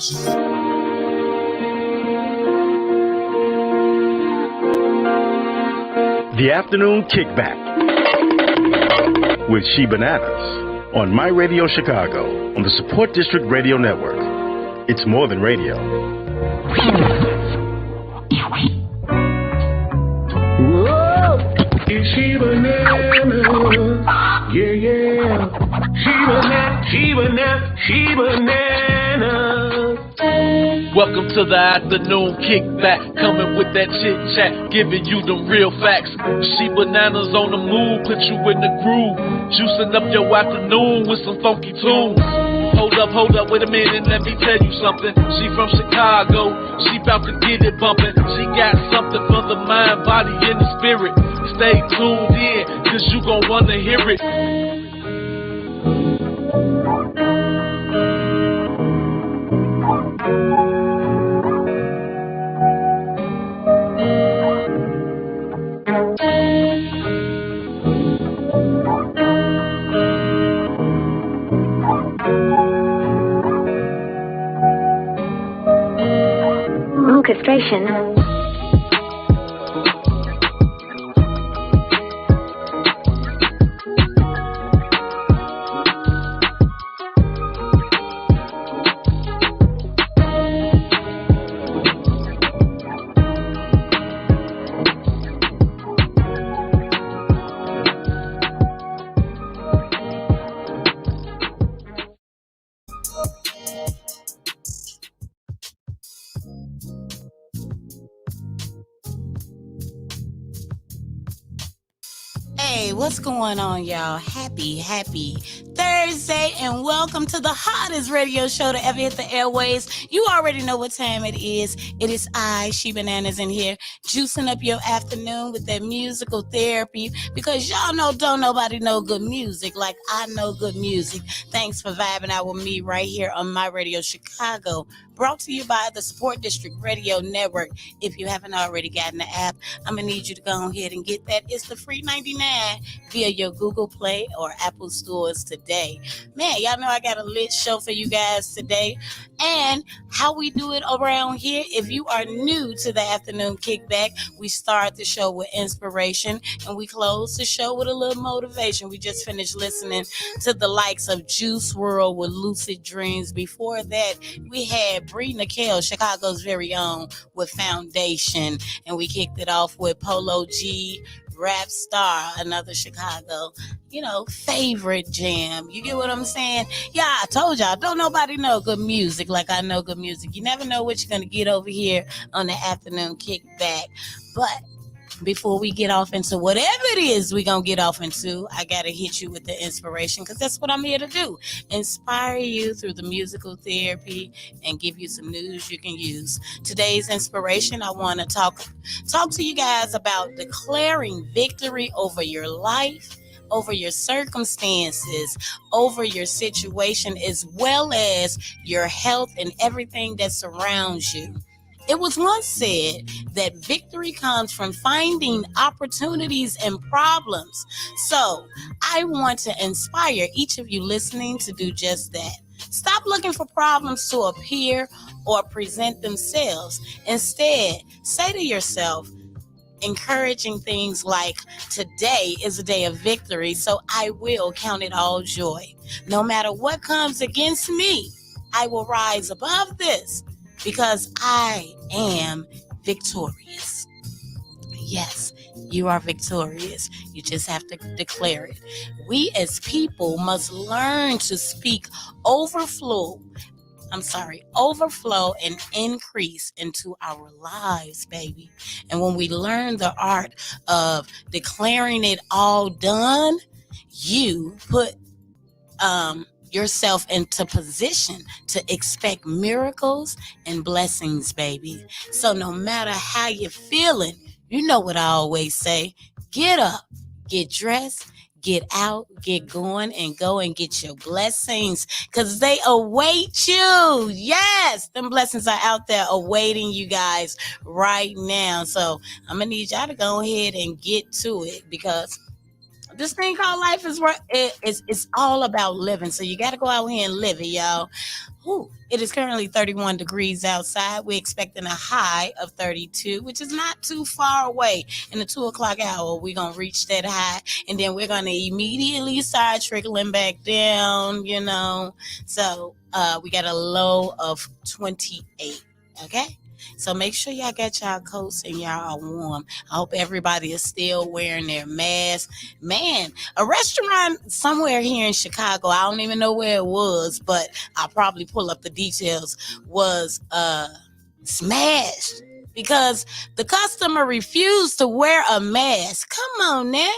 The Afternoon Kickback with ChiBananas on My Radio Chicago on the Support District Radio Network. It's more than radio. Whoa, it's ChiBananas. Yeah, yeah. ChiBananas. Welcome to the Afternoon Kickback, coming with that chit chat, giving you the real facts. ChiBananas on the move, put you in the groove, juicing up your afternoon with some funky tunes. Hold up, wait a minute, let me tell you something. She from Chicago, she bout to get it bumpin'. She got something for the mind, body, and the spirit. Stay tuned in, cause you gon' wanna hear it. Orchestration. Hey, what's going on, y'all? Happy Thursday, and welcome to the hottest radio show to ever hit the airways. You already know what time it is. It is I, ChiBananas, in here, juicing up your afternoon with that musical therapy, because y'all know don't nobody know good music like I know good music. Thanks for vibing out with me right here on My Radio Chicago, brought to you by the Support District Radio Network. If you haven't already gotten the app, I'm going to need you to go ahead and get that. It's the free 99 via your Google Play or Apple stores today. Man, y'all know I got a lit show for you guys today. And how we do it around here, if you are new to the Afternoon Kickback, we start the show with inspiration and we close the show with a little motivation. We just finished listening to the likes of Juice WRLD with Lucid Dreams. Before that, we had Bree Nicole, Chicago's very own, with Foundation. And we kicked it off with Polo G, Rap Star, another Chicago, favorite jam. You get what I'm saying? Yeah, I told y'all, don't nobody know good music like I know good music. You never know what you're going to get over here on the Afternoon Kickback. But before we get off into whatever it is we're going to get off into, I got to hit you with the inspiration, because that's what I'm here to do. Inspire you through the musical therapy and give you some news you can use. Today's inspiration, I want to talk to you guys about declaring victory over your life, over your circumstances, over your situation, as well as your health and everything that surrounds you. It was once said that victory comes from finding opportunities and problems. So I want to inspire each of you listening to do just that. Stop looking for problems to appear or present themselves. Instead, say to yourself, encouraging things like, today is a day of victory, so I will count it all joy. No matter what comes against me, I will rise above this, because I am victorious. Yes, you are victorious. You just have to declare it. We as people must learn to speak overflow and increase into our lives, baby. And when we learn the art of declaring it all done, you put yourself into position to expect miracles and blessings, baby. So no matter how you're feeling, you know what I always say, get up, get dressed, get out, get going, and go and get your blessings, because they await you. Yes, them blessings are out there awaiting you guys right now. So I'm going to need y'all to go ahead and get to it, because this thing called life is worth it's all about living. So you got to go out here and live it, y'all. Ooh, it is currently 31 degrees outside. We're expecting a high of 32, which is not too far away. In the 2 o'clock hour, we're going to reach that high, and then we're going to immediately start trickling back down, you know. So we got a low of 28, okay? So make sure y'all got y'all coats and y'all are warm. I hope everybody is still wearing their mask. Man, a restaurant somewhere here in Chicago, I don't even know where it was, but I'll probably pull up the details, was smashed because the customer refused to wear a mask. Come on now.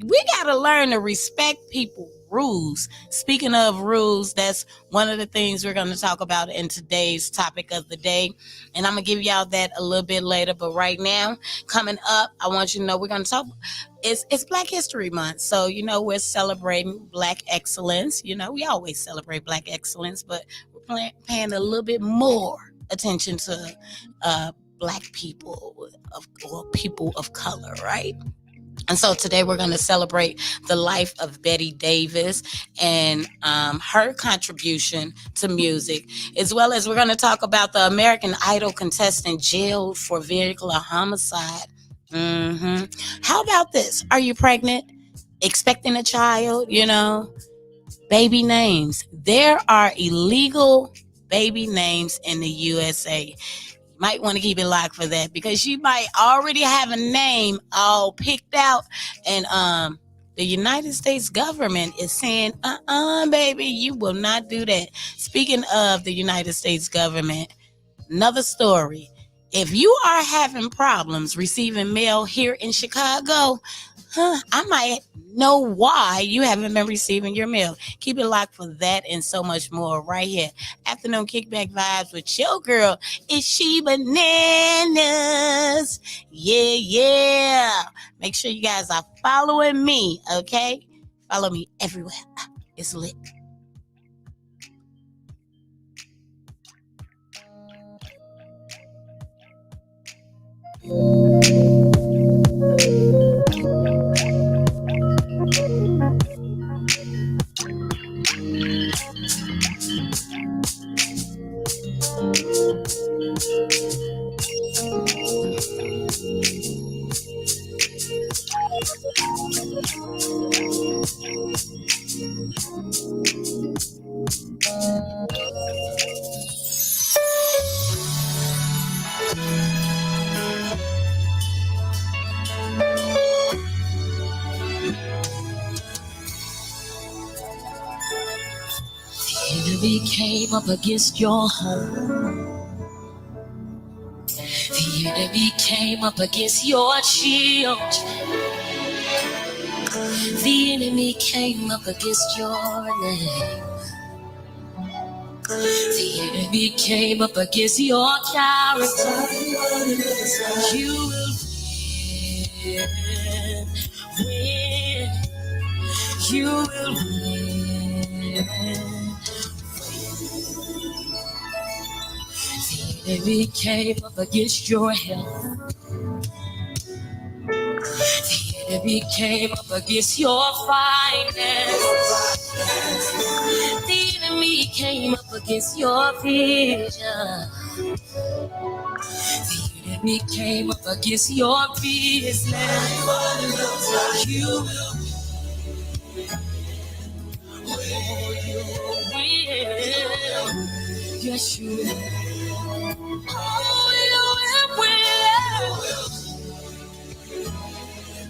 We got to learn to respect people's rules. Speaking of rules, that's one of the things we're going to talk about in today's topic of the day. And I'm going to give y'all that a little bit later. But right now, coming up, I want you to know we're going to talk. It's Black History Month. So, you know, we're celebrating Black excellence. You know, we always celebrate Black excellence, but we're paying a little bit more attention to Black people or people of color, right? And so today we're going to celebrate the life of Betty Davis and her contribution to music, as well as we're going to talk about the American Idol contestant jailed for vehicular homicide. How about this? Are you pregnant? Expecting a child? You know, baby names. There are illegal baby names in the USA. Might want to keep it locked for that because you might already have a name all picked out, and the United States government is saying, baby, you will not do that. Speaking of the United States government, another story. If you are having problems receiving mail here in Chicago, I might know why you haven't been receiving your mail. Keep it locked for that and so much more right here. Afternoon Kickback Vibes with your girl. It's ChiBananas. Yeah. Make sure you guys are following me, okay? Follow me everywhere. It's lit. enemy came up against your home. The enemy came up against your children. The enemy came up against your name. The enemy came up against your character. You will win. You will win. The enemy came up against your health. The enemy came up against your finances. The enemy came up against your vision. The enemy came up against your business. You will win. Yes, you will. Oh, you will.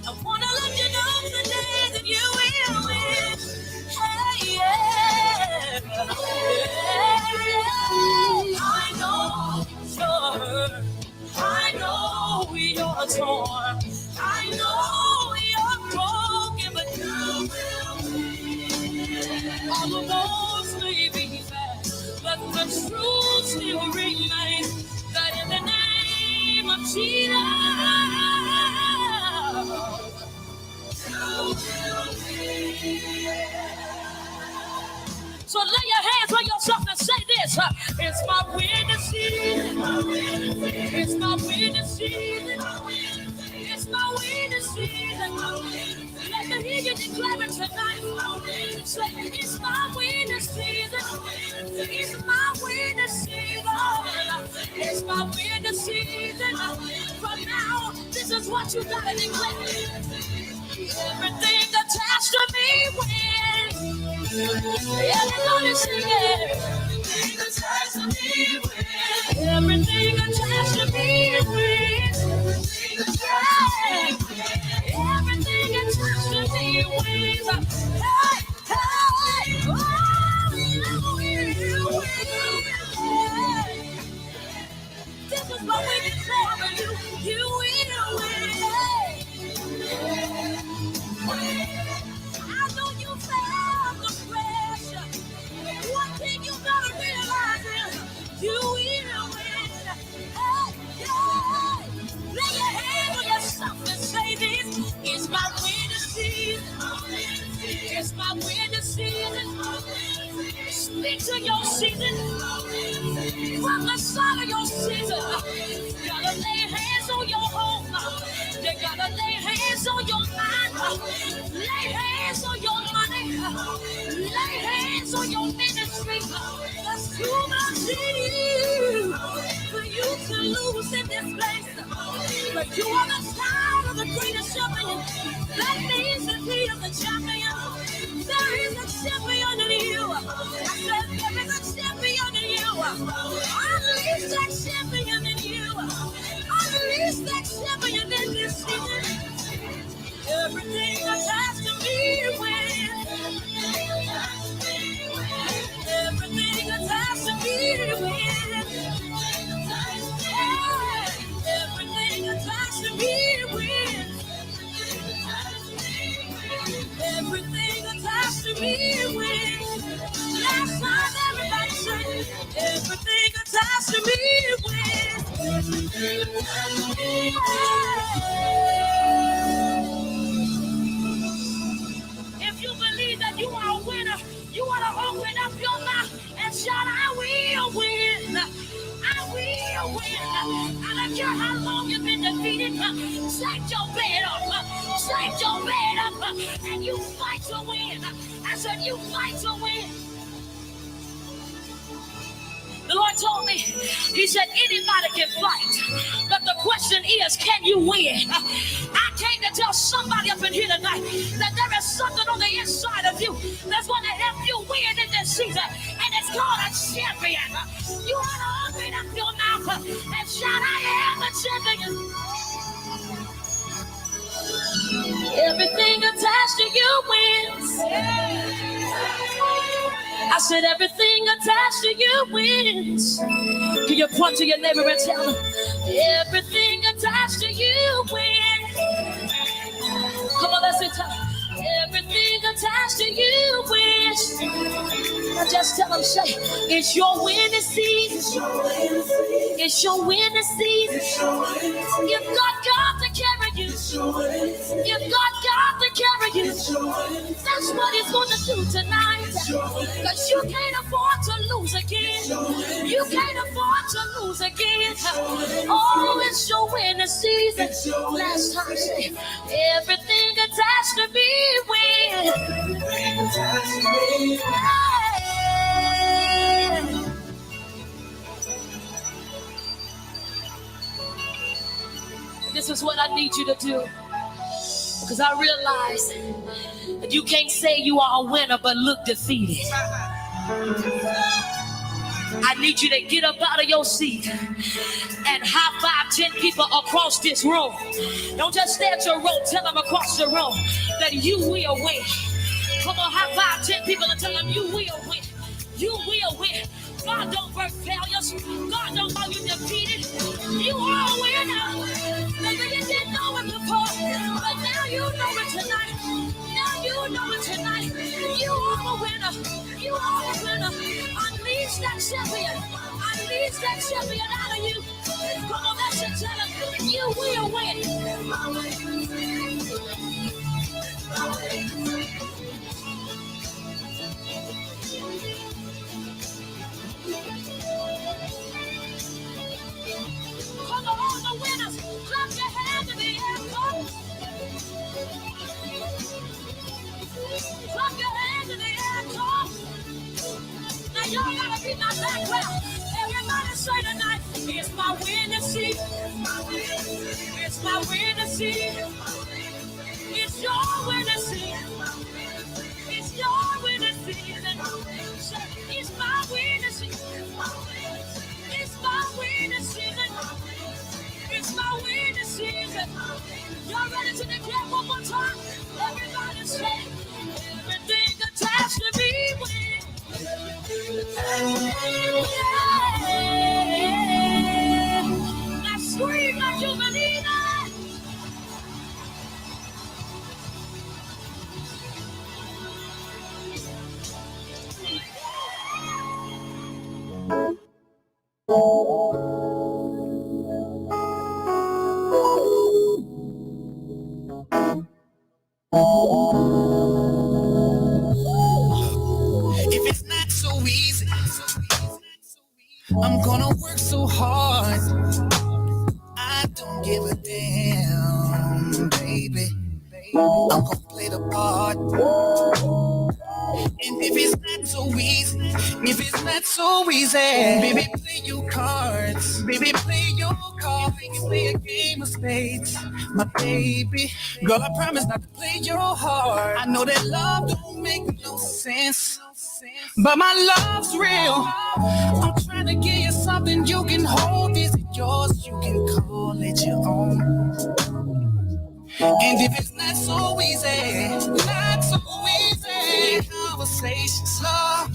I want to let you know today that you will win. Hey, yeah. I know you're hurt. I know you're torn. I know you're broken, but you will win. All the walls may be back, but the truth still remains that in the name of Jesus. So lay your hands on yourself and say this. It's my winning season. It's my winning season. It's my winning season. Let to hear you declare it tonight. Say, it's my winning season. It's my winning season. It's my winning season. From now, this is what you gotta declare. Everything attached to me wins. Everybody sing it. Everything attached to me wins. Everything attached to me wins. Everything attached to me wins. Hey, hey, oh, you win. This is what we declare you. You will win. I know you felt the pressure. One thing you gotta realize is you will win. Hey, hey. Lay your hand on yourself and say this. It's my winning season. It's my winning season. Speak to your season. From the side of your season. You gotta lay hands on your home. You gotta lay hands on your mind. Lay hands on your money. Lay hands on your ministry. That's too much in you for you to lose in this place. But you are the child of the greatest champion. That means that he is the champion. There is a champion in you. I said there is a champion in you. Unleash that champion in you. Unleash that champion in this season. Everything attached to me wins. Everything attached to me wins. Everything attached to me wins. Everything attached to me wins. Last time everybody said, everything attached to me wins. Everything attached to me wins. If you believe that you are a winner, you want to open up your mouth and shout, I will win. I will win. I don't care how long you've been defeated. Shake your bed up. Shake your bed up. And you fight to win. I said you fight to win. The Lord told me, he said, anybody can fight. But the question is, can you win? I came to tell somebody up in here tonight that there is something on the inside of you that's going to help you win in this season. And it's called a champion. You want to open up your mouth and shout, I am a champion. Everything attached to you wins. I said everything attached to you wins. Can you point to your neighbor and tell them, everything attached to you wins. Come on, let's say, everything attached to you wins. Now just tell them, say, it's your winning season. It's your winning season. You've got God to carry you. You've got God to carry you. That's what he's going to do tonight. Because you can't afford to lose again. You can't afford to lose again. Oh, it's your winning season. Last time, say, everything attached to me wins. Everything attached to me wins. This is what I need you to do. Because I realize that you can't say you are a winner but look defeated. I need you to get up out of your seat and high five 10 people across this room. Don't just stay at your room. Tell them across the room that you will win. Come on, high five 10 people and tell them you will win. You will win. God don't birth failures. God don't know you defeated. You are a winner. Maybe you didn't know it before, but now you know it tonight. Now you know it tonight. You are a winner. You are a winner. Unleash that champion. Unleash that champion out of you. Come on, that's your challenge. You will win. Come on, all the winners, clap your hands in the air, come. y'all gotta be my background. Everybody say tonight, it's my winning season. It's my winning season. It's your winning season. It's your winning season. It's my winning season. It's my winning season. It's my winning season. Y'all ready to declare one more time? Everybody say, everything attached to me wins. Yeah. Now scream like you believe it. If it's not so easy, I'm gonna work so hard. I don't give a damn, baby. I'm gonna play the part. And if it's not so easy, baby, play your cards. Baby, play your cards. Play a game of spades, my baby. Girl, I promise not to play your heart. I know that love don't make no sense, but my love's real. I'm trying to give you something you can hold. Is it yours? You can call it your own. And if it's not so easy, conversations, love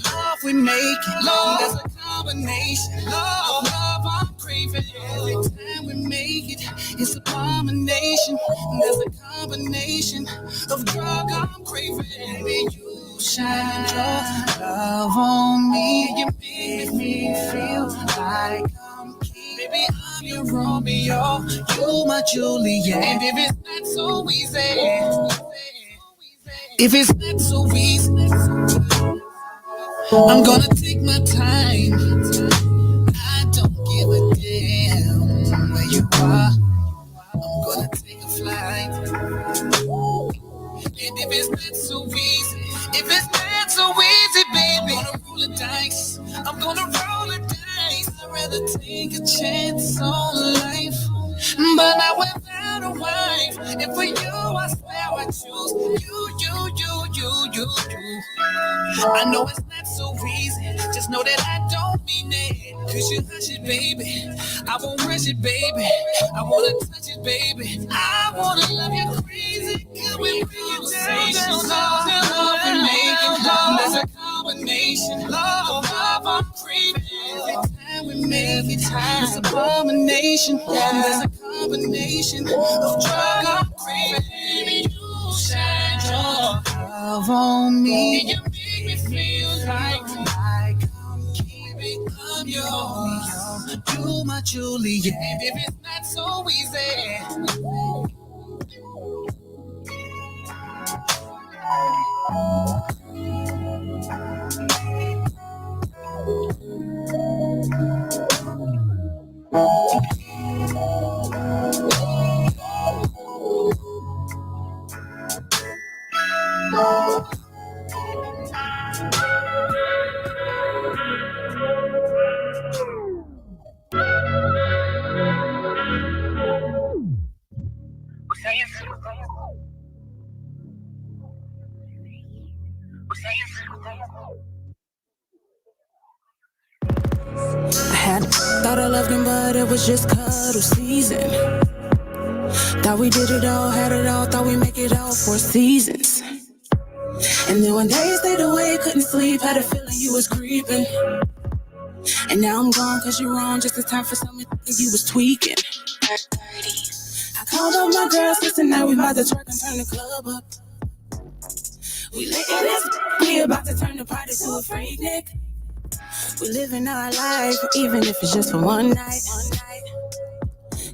we make it. Love, that's a combination. Love, I'm craving. Every time we make it, it's abomination. There's a combination of drug I'm craving. Baby, you shine your love on me. You make me feel like I'm king. Baby, I'm your Romeo, you my Juliet. And if it's not so easy, I'm gonna take my time. I don't give a damn where you are. I'm gonna take a flight. And if it's not so easy, baby, I'm gonna roll the dice. I'd rather take a chance on life, but not without a wife. And for you, I swear I choose you. I know it's not so easy, just know that I don't mean it. Cause you hush it, baby, I won't rush it, baby. I wanna touch it, baby, I wanna love you crazy. Can we bring you down, love and make it love. There's a combination, love, I'm craving. Every time we make it, it's a combination. There's a combination of drug I'm craving. Baby, you shine your love on me. You make me feel like I'm keeping up yours. You my Juliet. And if it's not so easy, Thought I loved him, but it was just cuddle season. Thought we did it all, had it all, thought we make it all for seasons. And then one day you stayed away, couldn't sleep, had a feeling you was creeping. And now I'm gone cause you're wrong, just in time for something you was tweaking. I called up my girls, listen, now we about to twerk and turn the club up. We lit in this, we about to turn the party to a freak nick. We living our life, even if it's just for one night.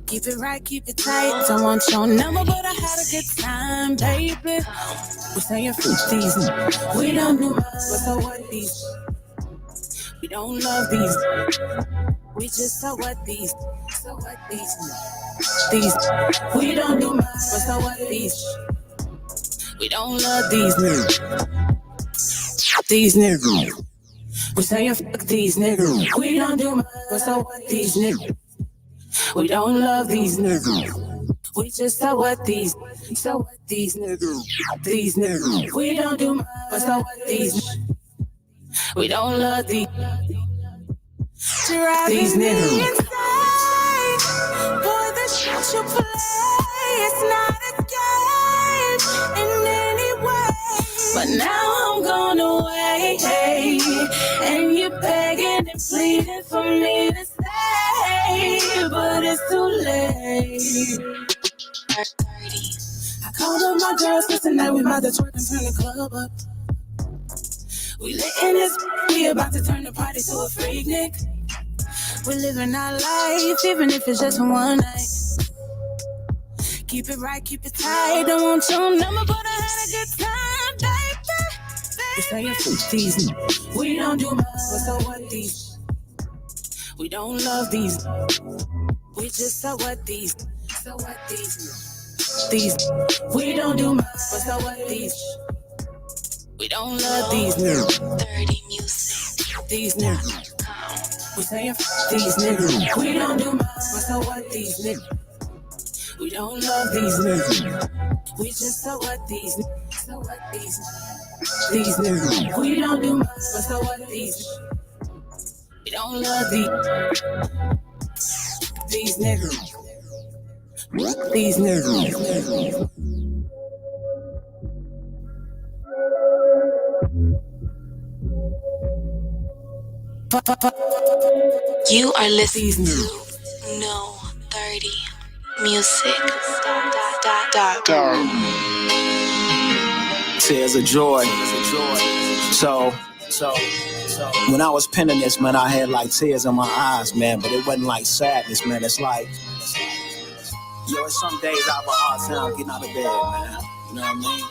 Keep it right, keep it tight. Don't want your number, but I had a good time, baby. We're saying fruit season. We don't do much, but so what these? We don't love these. We just so what these? So what these? These. We don't do much, but so what these? We don't love these niggas. These niggas. We saying fuck these niggas. We don't do much, but so what these niggas. We don't love these niggas. We just so what these niggas. These niggas. We don't do much, but so what these. We don't love these niggas. Inside, boy, the shit you play, it's not a game in any way. But now I'm gone away, and you're begging and pleading for me to stay, but it's too late. I called up my girls, cause tonight we about to twerk and turn the club up. We lit in this, we about to turn the party to a freak nick. We're living our life, even if it's just for one night. Keep it right, keep it tight. Don't want your number, but I had a good time, baby. We saying fuck these, we don't do much, but so what these. We don't love these. We just so what these. These. We don't do much, but so what these. We don't love these niggas. 30 music. These niggas. We saying fuck these niggas. We don't do much, but so what these niggas. We don't love these niggas. We just so what these niggas. We don't do much, but so what these. We don't love these niggas. These niggas. You are listening to No 30 Music. Tears of joy. So when I was penning this, man, I had like tears in my eyes, man, but it wasn't like sadness, man. It's like, it's some days I have a hard time getting out of bed, man. You know what I mean?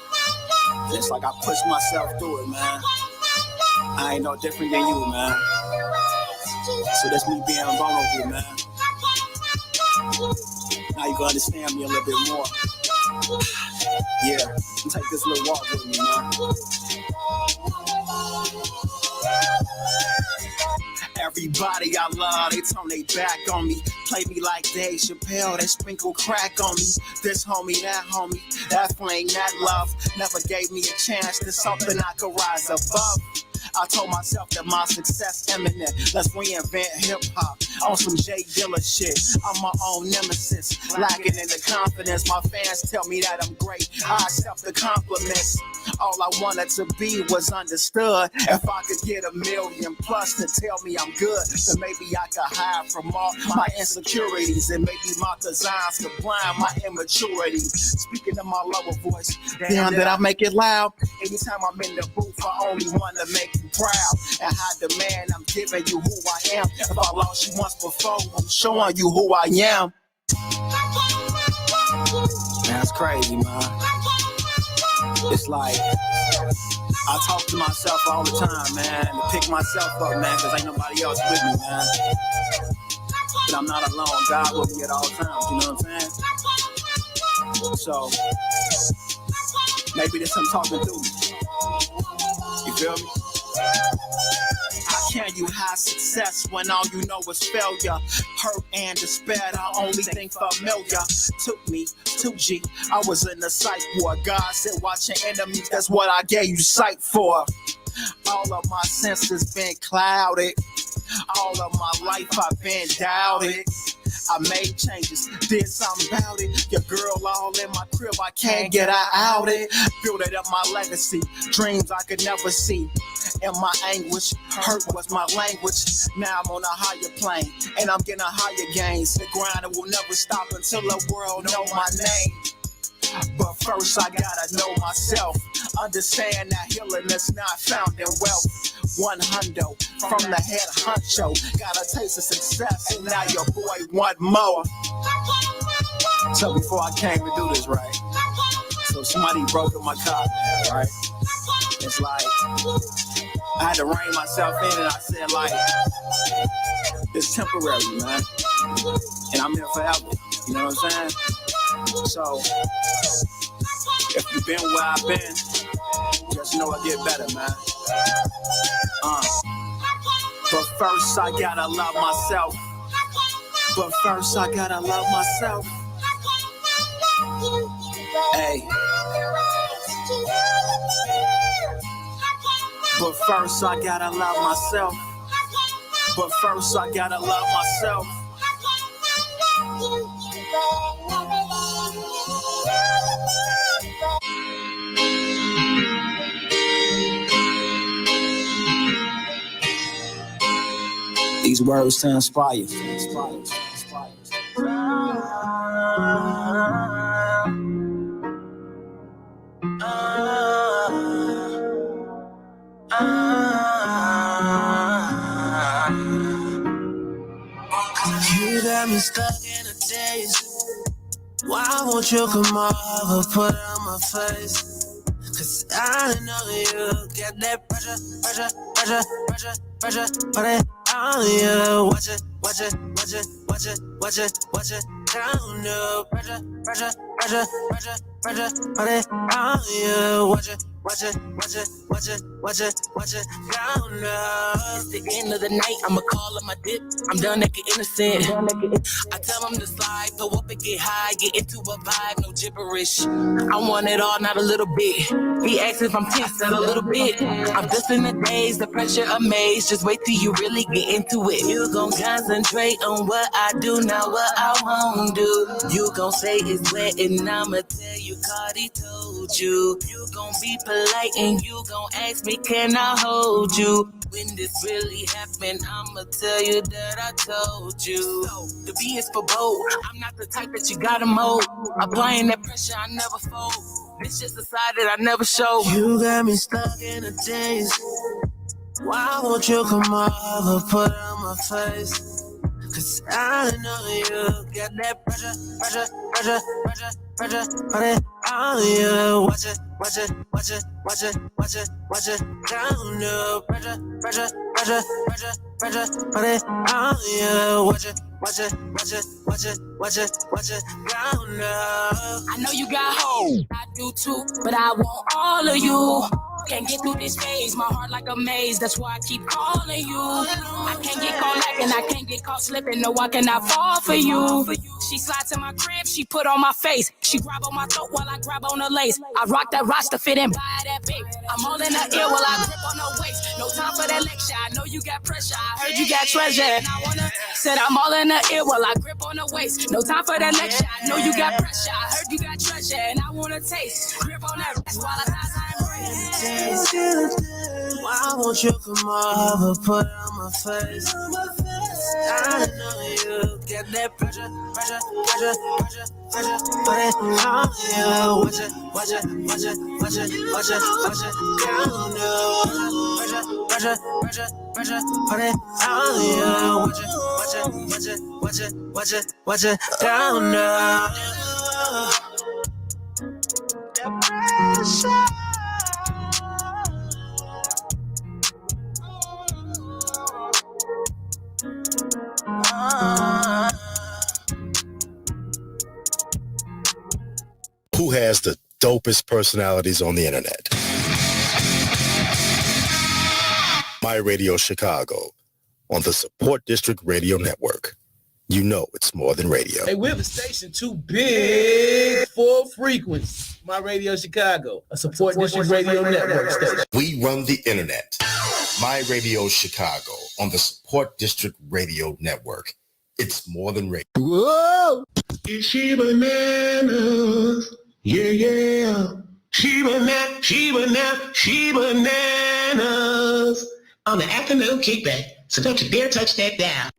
And it's like I push myself through it, man. I ain't no different than you, man. So that's me being vulnerable, man. Now you can understand me a little bit more. Yeah, take this little walk with me, man. Everybody I love, they turn their back on me. Play me like Dave Chappelle, they sprinkle crack on me. This homie, that flame, that love never gave me a chance to something I could rise above. I told myself that my success imminent. Let's reinvent hip-hop on some Jay Dilla shit. I'm my own nemesis, lacking in the confidence. My fans tell me that I'm great. I accept the compliments. All I wanted to be was understood. If I could get 1 million plus to tell me I'm good, then maybe I could hide from all my insecurities, and maybe my designs could blind my immaturity. Speaking of my lower voice, damn, did I make it loud? Anytime I'm in the booth, I only want to make you proud. And how demand I'm giving you who I am. If I lost you once before, I'm showing you who I am. That's crazy, man. It's like I talk to myself all the time, man, to pick myself up, man, because ain't nobody else with me, man. But I'm not alone. God with me at all times, you know what I'm saying? So maybe this I'm talking through me. You feel me? How can you have success when all you know is failure? Hurt and despair, I only think familiar. Took me 2G, I was in the psych ward. God said, watch your enemies, that's what I gave you sight for. All of my senses been clouded. All of my life I've been doubted. I made changes, did something about it. Your girl all in my crib, I can't get her out it. Building up my legacy, dreams I could never see. In my anguish, hurt was my language. Now I'm on a higher plane, and I'm getting higher gains. The grind will never stop until the world know my name. But first I gotta know myself. Understand that healing is not found in wealth. 100 from the head honcho. Got a taste of success, and now your boy want more. So before I came to do this, right? So somebody broke in my car, man, right? It's like I had to rein myself in, and I said, like, it's temporary, man. And I'm here forever. You know what I'm saying? So if you've been where I've been, just know I get better, man. But first I gotta love myself. But first I gotta love myself. Hey. But first I gotta love myself. But first I gotta love myself. These words to inspire. You got me stuck in a daze. Why won't you come over, put it on my face? Cause I know you get that pressure, put it on you. Watch it down, no pressure, put it on you. Watch it down, no. It's the end of the night, I'ma call on my dip. I'm done acting innocent. I tell him to slide, go up and get high, get into a vibe, no gibberish. I want it all, not a little bit. He asks if I'm tense, I said a little bit. I'm just in the days, the pressure amazed. Just wait till you really get into it. You gon' concentrate on what I do, not what I won't do. You gon' say it's wet and I'ma tell you Cardi told you. You gon' be polite and you gon' ask me can I hold you. When this really happened, I'ma tell you that I told you. The B is for bold. I'm not the type that you gotta mold. Applying that pressure, I never fold. It's just a side that I never show. You got me stuck in a daze. Why won't you come over, put it on my face? Cause I know you got that pressure, put it on you. Watch it down, no pressure, put it on you. Watch it down, no. I know you got hope, I do too, but I want all of you. Can't get through this phase, my heart like a maze, that's why I keep calling you. I can't get caught lacking, I can't get caught slipping, no I cannot fall for you. She slides to my crib, she put on my face, she grab on my throat while I grab on her lace. I rock that roster fit and buy that babe. I'm all in her ear while I grip on her waist. No time for that lecture, I know you got pressure, I heard you got treasure. And I wanna, said I'm all in her ear while I grip on her waist. No time for that lecture, I know you got pressure, I heard you got treasure. And I wanna taste, grip on that rest while I embrace. Why won't you come over, put it on my face? I know you get that pressure, put it on you. Watch it down, no. Pressure, put it on you. Watch it down, no. That pressure. Who has the dopest personalities on the internet? My Radio Chicago on the Support District Radio Network. You know it's more than radio. Hey, we're the station too big for frequency. My Radio Chicago, a Support District Radio Network station. We run the internet. My Radio Chicago on the Support District Radio Network. It's more than radio. Whoa! It's ChiBananas. Yeah. ChiBananas. On the afternoon kickback. So don't you dare touch that dial.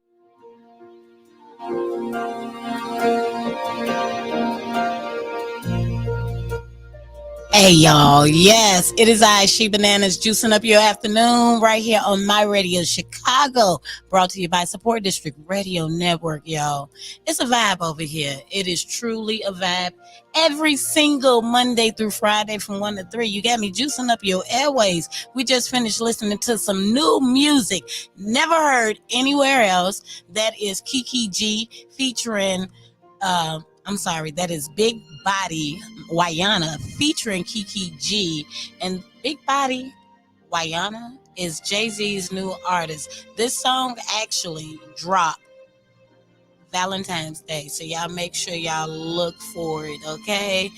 Hey y'all, yes, it is I, ChiBananas, juicing up your afternoon right here on My Radio Chicago, brought to you by Support District Radio Network, y'all. It's a vibe over here. It is truly a vibe. Every single Monday through Friday from 1 to 3, you got me juicing up your airways. We just finished listening to some new music, never heard anywhere else. That is Kiki G featuring, that is Big Body Wayana featuring Kiki G. And Big Body Wayana is Jay-Z's new artist. This song actually dropped Valentine's Day, so y'all make sure y'all look for it, okay?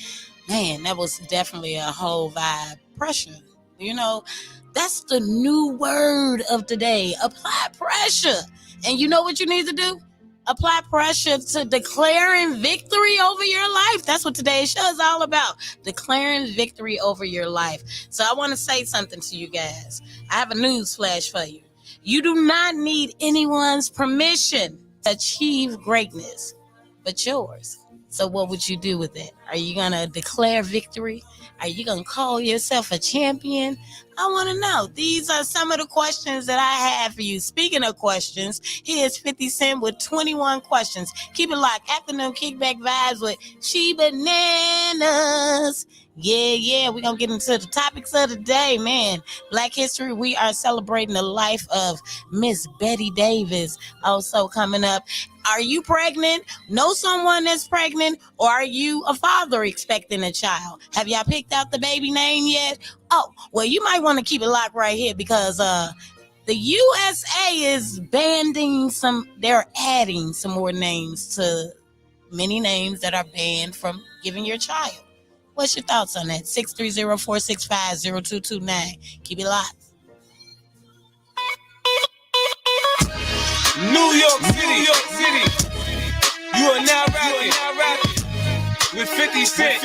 Man, that was definitely a whole vibe. Pressure, you know, that's the new word of today. Apply pressure. And you know what you need to do? Apply pressure to declaring victory over your life. That's what today's show is all about. Declaring victory over your life. So I want to say something to you guys. I have a news flash for you. You do not need anyone's permission to achieve greatness but yours. So what would you do with it? Are you going to declare victory? Are you going to call yourself a champion? I want to know. These are some of the questions that I have for you. Speaking of questions, here's 50 Cent with 21 questions. Keep it locked. Afternoon Kickback Vibes with ChiBananas. Yeah. We're going to get into the topics of the day, man. Black History, we are celebrating the life of Miss Betty Davis. Also coming up, are you pregnant? Know someone that's pregnant? Or are you a father expecting a child? Have y'all picked out the baby name yet? Oh, well, you might want to keep it locked right here because the USA is they're adding some more names to many names that are banned from giving your child. What's your thoughts on that? 630-465-0229. Keep it locked. New York City. You are now rapping with 50 Cent.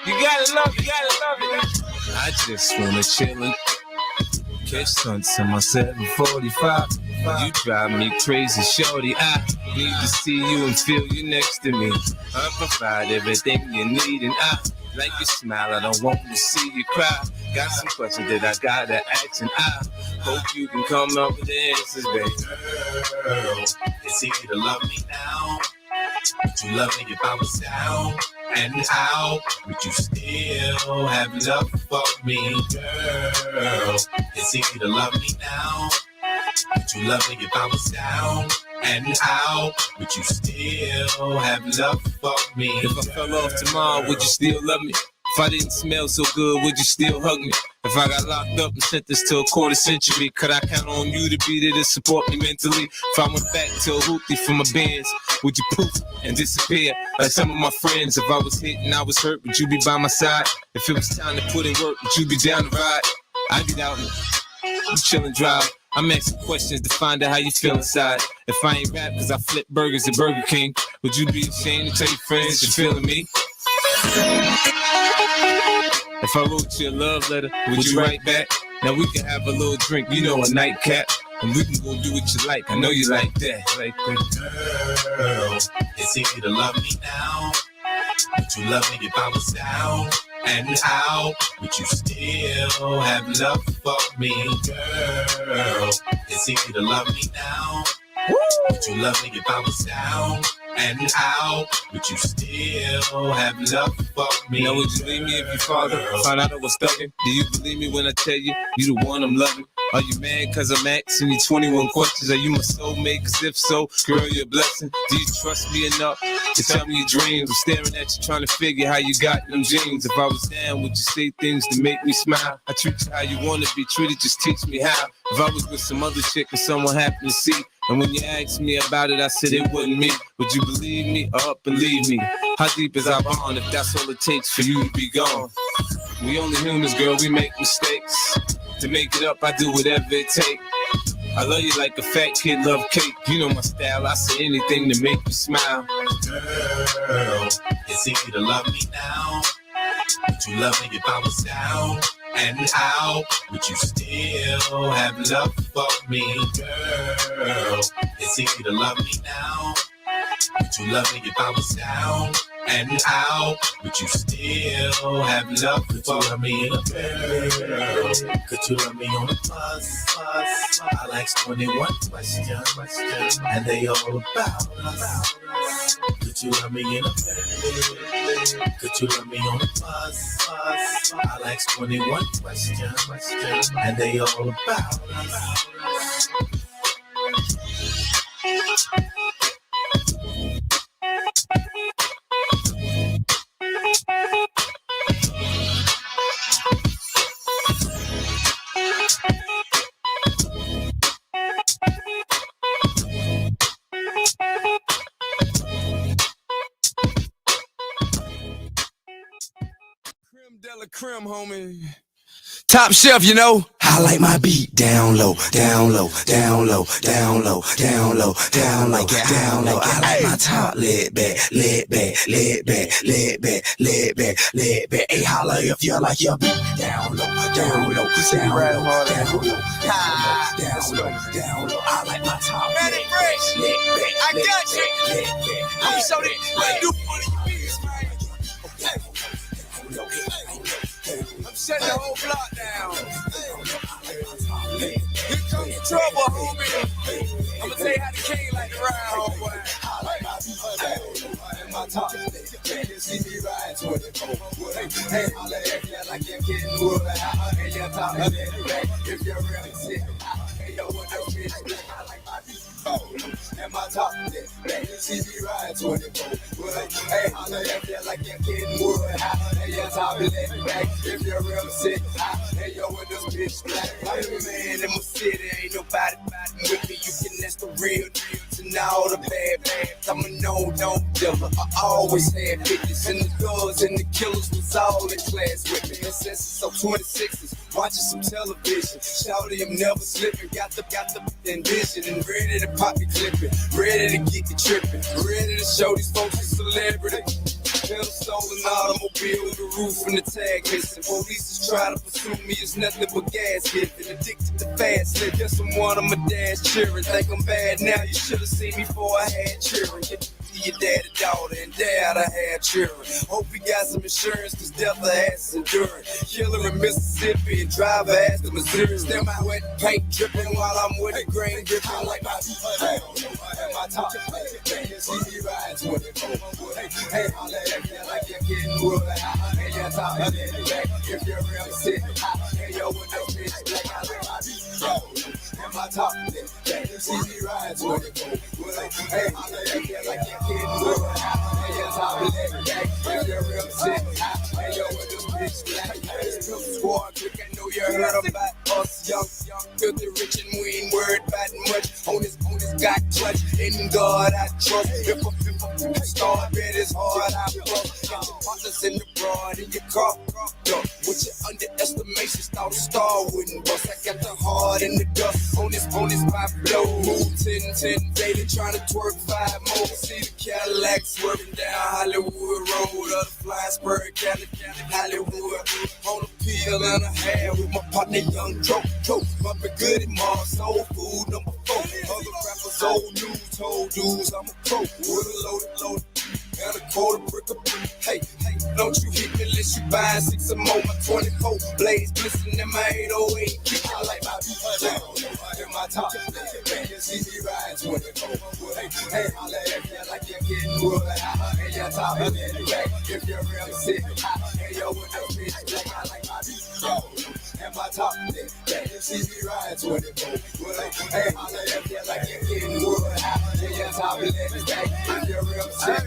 You gotta love it. I just wanna chill and catch stunts in my 745. You drive me crazy, shorty. I need to see you and feel you next to me. I provide everything you need, and I like your smile. I don't want to see you cry. Got some questions that I gotta ask, and I hope you can come up with the answers, baby. Girl, it's easy to love me now. Would you love me if I was down? And how would you still have love for me? Girl, it's easy to love me now. Would you love me if I was down? And how would you still have love for me? If I fell off tomorrow, would you still love me? If I didn't smell so good, would you still hug me? If I got locked up and sentenced to a quarter century, could I count on you to be there to support me mentally? If I went back to a hoopty for my bands, would you poof and disappear like some of my friends? If I was hit and I was hurt, would you be by my side? If it was time to put in work, would you be down to ride? I'd get out and chill and drive. I'm asking questions to find out how you feel inside. If I ain't rap cause I flip burgers at Burger King, would you be ashamed to tell your friends you're feeling me? If I wrote you a love letter, would you write back? Now we can have a little drink, you know, a nightcap. And we can go do what you like, I know you like that. Girl, it's easy to love me now. Would you love me if I was down? And how would you still have love for me? Girl, it's easy to love me now. Would you love me if I was down? And how would you still have love for me? Now would you leave me if your father found out I was thugging? Do you believe me when I tell you, you the one I'm loving? Are you mad cause I'm asking you 21 questions? Are you my soulmate? Cause if so, girl, you're a blessing. Do you trust me enough to tell me your dreams? I'm staring at you trying to figure how you got them jeans. If I was down, would you say things to make me smile? I treat you how you want to be treated, just teach me how. If I was with some other chick and someone happened to see, and when you asked me about it, I said it wasn't me. Would you believe me or up and leave me? How deep is our bond if that's all it takes for you to be gone? We only humans, girl, we make mistakes. To make it up, I do whatever it takes. I love you like a fat kid love cake. You know my style, I say anything to make you smile. Girl, it's easy to love me now. Would you love me if I was down? And how would you still have love for me? Girl, it's easy to love me now. Would you love me if I was down? And how would you still have love for me? Girl, could you love me on the bus? I'll ask 21 questions, and they all about us. Could you love me in a bed? Could you love me on the bus? I'll ask 21 questions, and they all about us. Creme, homie. Top shelf, you know. I like my beat down low, down low, down low, down low, down low, down low, down low. I like my top laid back, laid back, laid back, laid back, laid back, laid back. Hey, holla if you like your beat down low, down low, down low, down low, down low, down low. I like my top laid back, laid back. I got you. I'm so that I do want you beats, man. I'm shutting the whole block down. Here comes the trouble, homie. I'm gonna tell you how the king like to ride, homeboy. My top, see me ride 24. Hey, holla at you like you're getting wood. Hey, your top is in the back. If you're really sick, hey, yo, what the bitch black? I like my beat. And my top, see me ride 24. Hey, holla at you like you're getting wood. Hey, your top is in the back. If you're really sick, hey, yo, what the bitch black? I'm the man in my city, ain't nobody fighting with me. You can that's the real deal. All the bad. I'm a no dealer. I always had 50s and the thugs and the killers was all in class with me. So 26s, watching some television. Shouty, I'm never slipping. Got the envision and ready to pop the clipping. Ready to get the tripping. Ready to show these folks a celebrity. Pedal stolen automobile with the roof and the tag missing. Police is trying to pursue me, it's nothing but gas giving. Addicted to fast live, just someone on my dad's cheering. Think I'm bad now, you should have seen me before I had cheering. Your daddy, daughter, and dad, I had cheering. Hope you got some insurance, cause death ass enduring. Killer in Mississippi and driver ass to Missouri. Still my wet paint dripping while I'm with the grain dripping like my my top. You see me ride 24. Hey, holla at me like you're getting wood. Hey, your top is in the back. If you're real sick, hey, yo, with no bitch black, I like my beat. And my top, you see me ride 24. Hey, holla at me like you're getting wood. Hey, your top is in the back. If you're real sick, hey, yo, with no bitch black. It's Cook Squad, quick, I know you heard about us, young, filthy rich, and we ain't worried about much. On this got clutch, in God I trust. If a star bet is hard, I bust. Got your partners in the broad in your car. With your underestimations, thought a star wouldn't bust. I got the heart in the dust. On this my blow. Move 10 daily, trying to twerk 5 more. See the Cadillac swerving down Hollywood Road. Other flying spur, Cali, Hollywood. On a pill and a half with my partner Young Joe. Bumping good in Mars, soul food number 4. Other rappers, old news, told dudes I'm a pro. With a loaded, and a quarter brick of brick. Hey, don't you hit me unless you buy 6 or more. My 24 blades glisten in my 808. Kick out like my beat down in my top. You see me ride 24. Hey, holla at me like you're getting wood. Hey, your top is in the back. If you're real sick, hey, yo, with no bitch black, I like my beat down. And my top, you see me ride 24. Hey, holla at me like you're getting wood. Hey, your top is in the back. If you're real sick,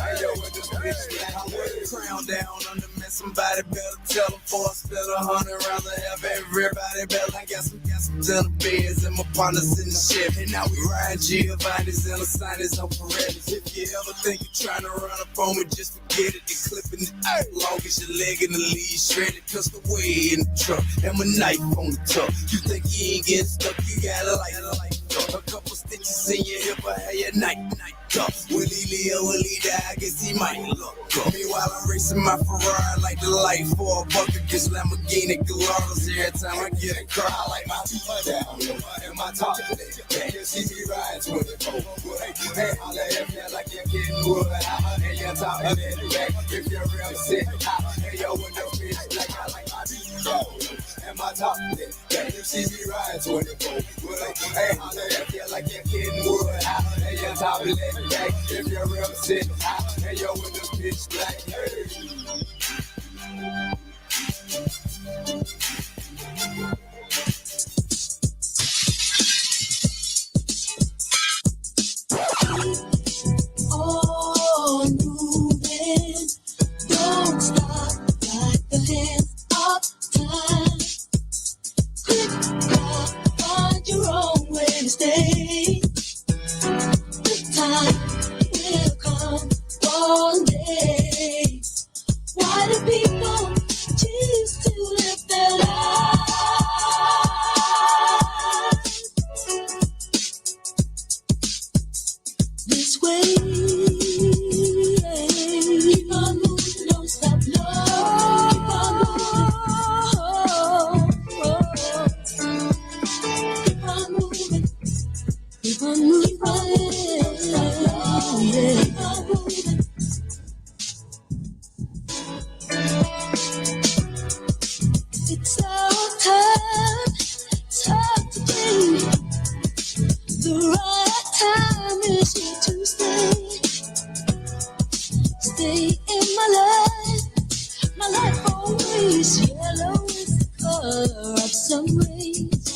hey, yo, with this bitch black, I wear the crown down under me. Somebody better tell them before I spend 100 rounds. I have everybody better. I got some dinner beds and my partners in the ship. And now we ride Giovanni's and the signers on Pirellis. If you ever think you're trying to run up on me, just forget it. You're clipping it out. Long as your leg in the lead shredded. Pistol way in the truck and my knife on the top. You think you ain't getting stuck, you gotta light a couple stitches in your hip, I had your night up. Will he live, will he die? I guess he might look up. Meanwhile, I'm racing my Ferrari like the light for a buck against Lamborghini Galatas. Every time I get a car, I like my feet down and my top. You see me ride 24. Hey, holla at me like you're getting wood. Hey, your top is in the back. If you're real sick, hey, yo, with no bitch black, I like my beat down and my top. You see me ride 24. Hey, holla at me like you're getting wood. Hey, your top is in the back. If you're real sick, hey, yo, with no bitch black. Oh, moving, don't stop like the hands of time. Click, find your own way to stay. The time will come one day. Why do people choose way. Keep on moving, don't stop, no. Keep on moving. Keep on moving. Keep on moving. It's our time today. The right time is here to stay. Stay in my life always. Yellow is the color of sun rays.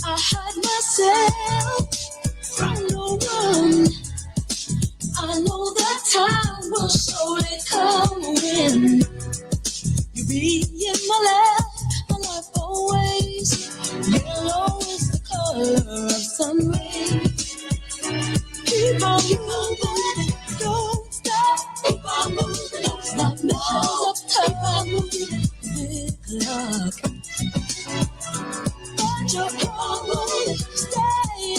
I hide myself from no one. I know that time will surely come when you be in my life always. Yellow is the color of sun rays. Keep on moving, don't stop. Keep on moving, don't stop. No, keep on moving, big luck. But you're on moving, stay.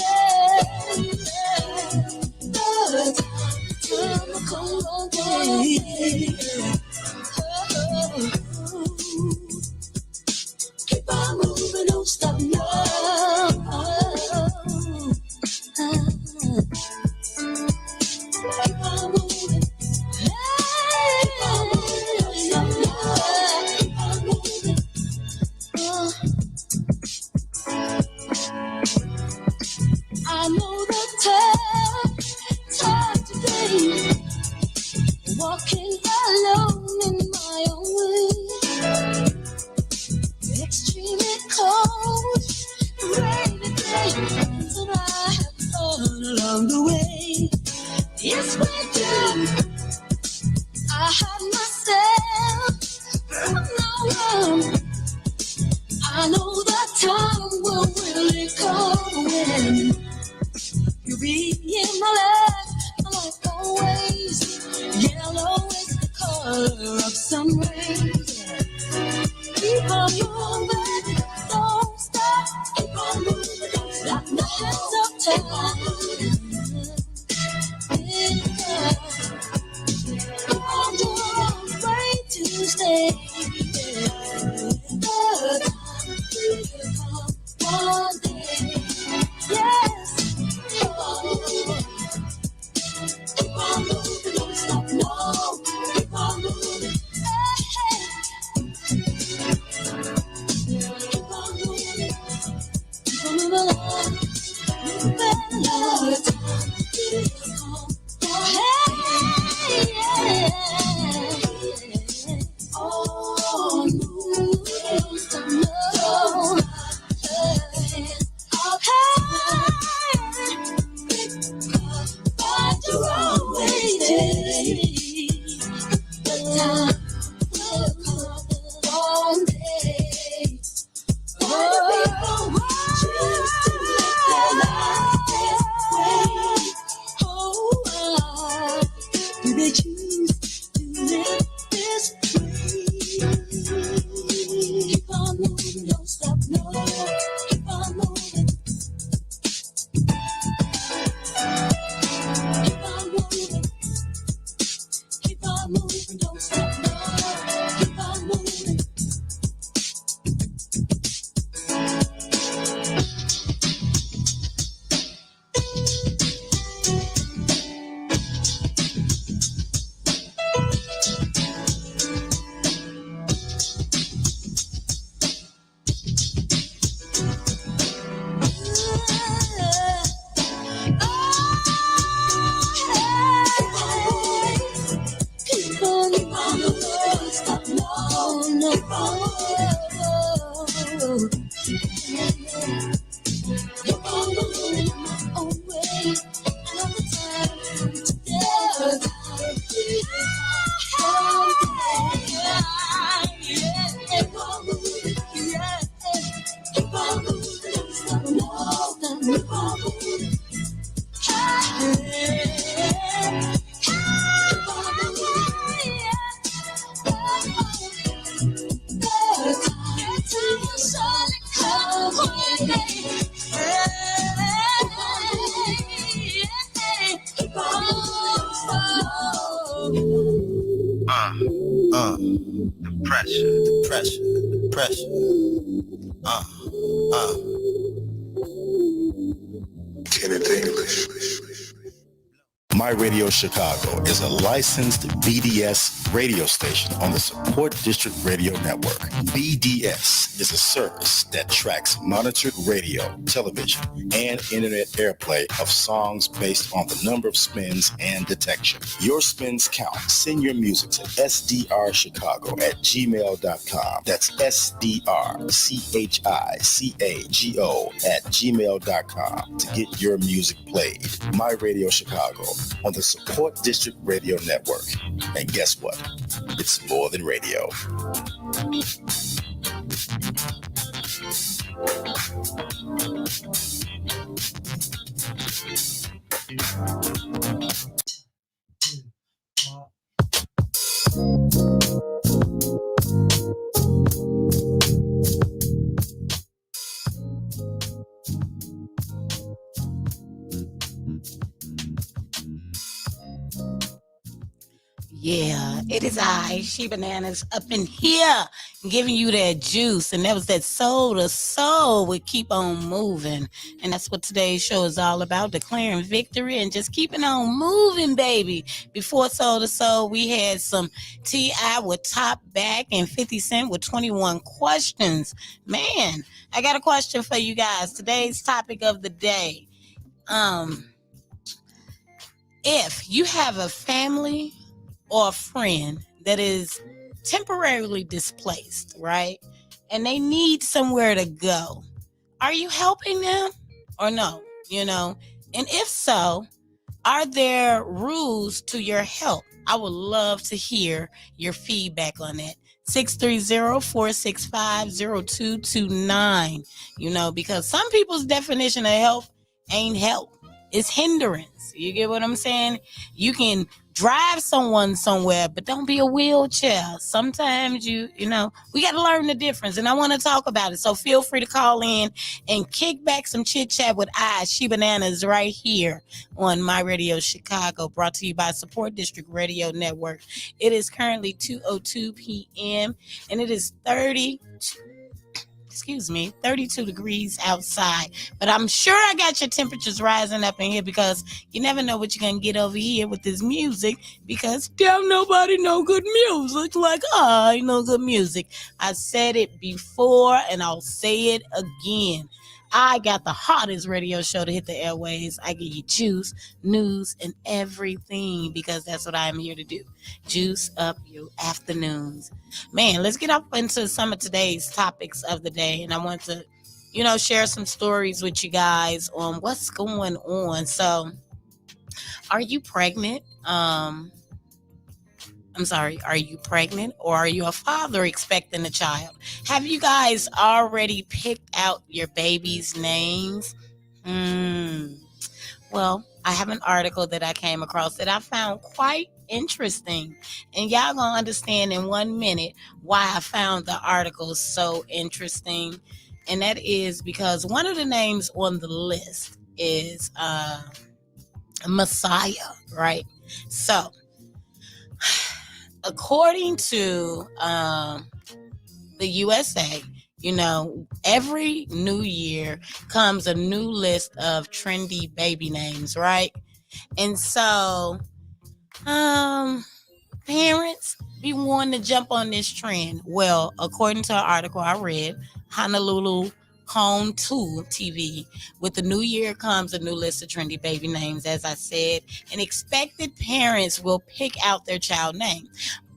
The time will come one day. Keep on moving, don't stop, no. Keep on moving. Keep on moving, don't stop, no. Keep on moving. I know the time today. Walking alone in my own way. Extremely cold, rainy days, and I have fun along the way. It's winter. I hide myself from no one. I know that time will really come when you be in my life always. Yellow is the color of sun rays. Keep on moving, don't stop. Keep on moving, don't stop. No hands up, keep on moving. I'm afraid to stay. The time will come one day. Yes. Keep on moving, don't stop. No, keep on moving. Hey. Keep on moving. Keep on moving along. Moving along. The time will come. Hey, yeah. Oh, move, don't stop. No. Find your own way. The time will come one day. When the people choose to live their lives this way. Oh, why do they choose to live this way? Keep on moving, don't stop, no. Keep on moving. Keep on moving. Keep on moving, don't stop, no. Keep on moving. Keep on moving, don't stop, no. Keep on moving my own way. Another time together. Keep on moving, yeah. Keep on moving, don't stop, no. Keep on moving. The pressure. Kenneth English. My Radio Chicago is a licensed BDS radio station on the Support District Radio Network. BDS is a service that tracks monitored radio, television, and internet airplay of songs based on the number of spins and detection. Your spins count. Send your music to sdrchicago@gmail.com. That's sdrchicago@gmail.com to get your music played. My Radio Chicago on the Support District Radio Network. And guess what? It's more than radio. Yeah, it is I, ChiBananas, up in here giving you that juice. And that was that soul to soul would keep on moving. And that's what today's show is all about, declaring victory and just keeping on moving, baby. Before Soul to Soul, we had some T.I. with Top Back and 50 Cent with 21 Questions. Man, I got a question for you guys. Today's topic of the day. If you have a family or a friend that is temporarily displaced, right? And they need somewhere to go. Are you helping them or no? You know, and if so, are there rules to your help? I would love to hear your feedback on that. 630-465-0229. You know, because some people's definition of help ain't help. It's hindrance. You get what I'm saying? You can drive someone somewhere, but don't be a wheelchair. Sometimes you know, we got to learn the difference, and I want to talk about it. So feel free to call in and kick back some chit chat with ChiBananas right here on My Radio Chicago, brought to you by Support District Radio Network. It is currently 2:02 p.m. and it is 32 degrees outside. But I'm sure I got your temperatures rising up in here, because you never know what you're going to get over here with this music, because damn nobody know good music like I know good music. I said it before and I'll say it again. I got the hottest radio show to hit the airwaves. I give you juice, news, and everything, because that's what I'm here to do. Juice up your afternoons. Man, let's get up into some of today's topics of the day. And I want to, you know, share some stories with you guys on what's going on. So, are you pregnant? Are you pregnant, or are you a father expecting a child? Have you guys already picked out your baby's names? Well, I have an article that I came across that I found quite interesting. And y'all gonna understand in 1 minute why I found the article so interesting. And that is because one of the names on the list is Messiah, right? So, according to the USA, you know, every new year comes a new list of trendy baby names, right? And so, parents be wanting to jump on this trend. Well, according to an article I read, Honolulu Home 2 TV, with the new year comes a new list of trendy baby names, as I said, and expected parents will pick out their child name.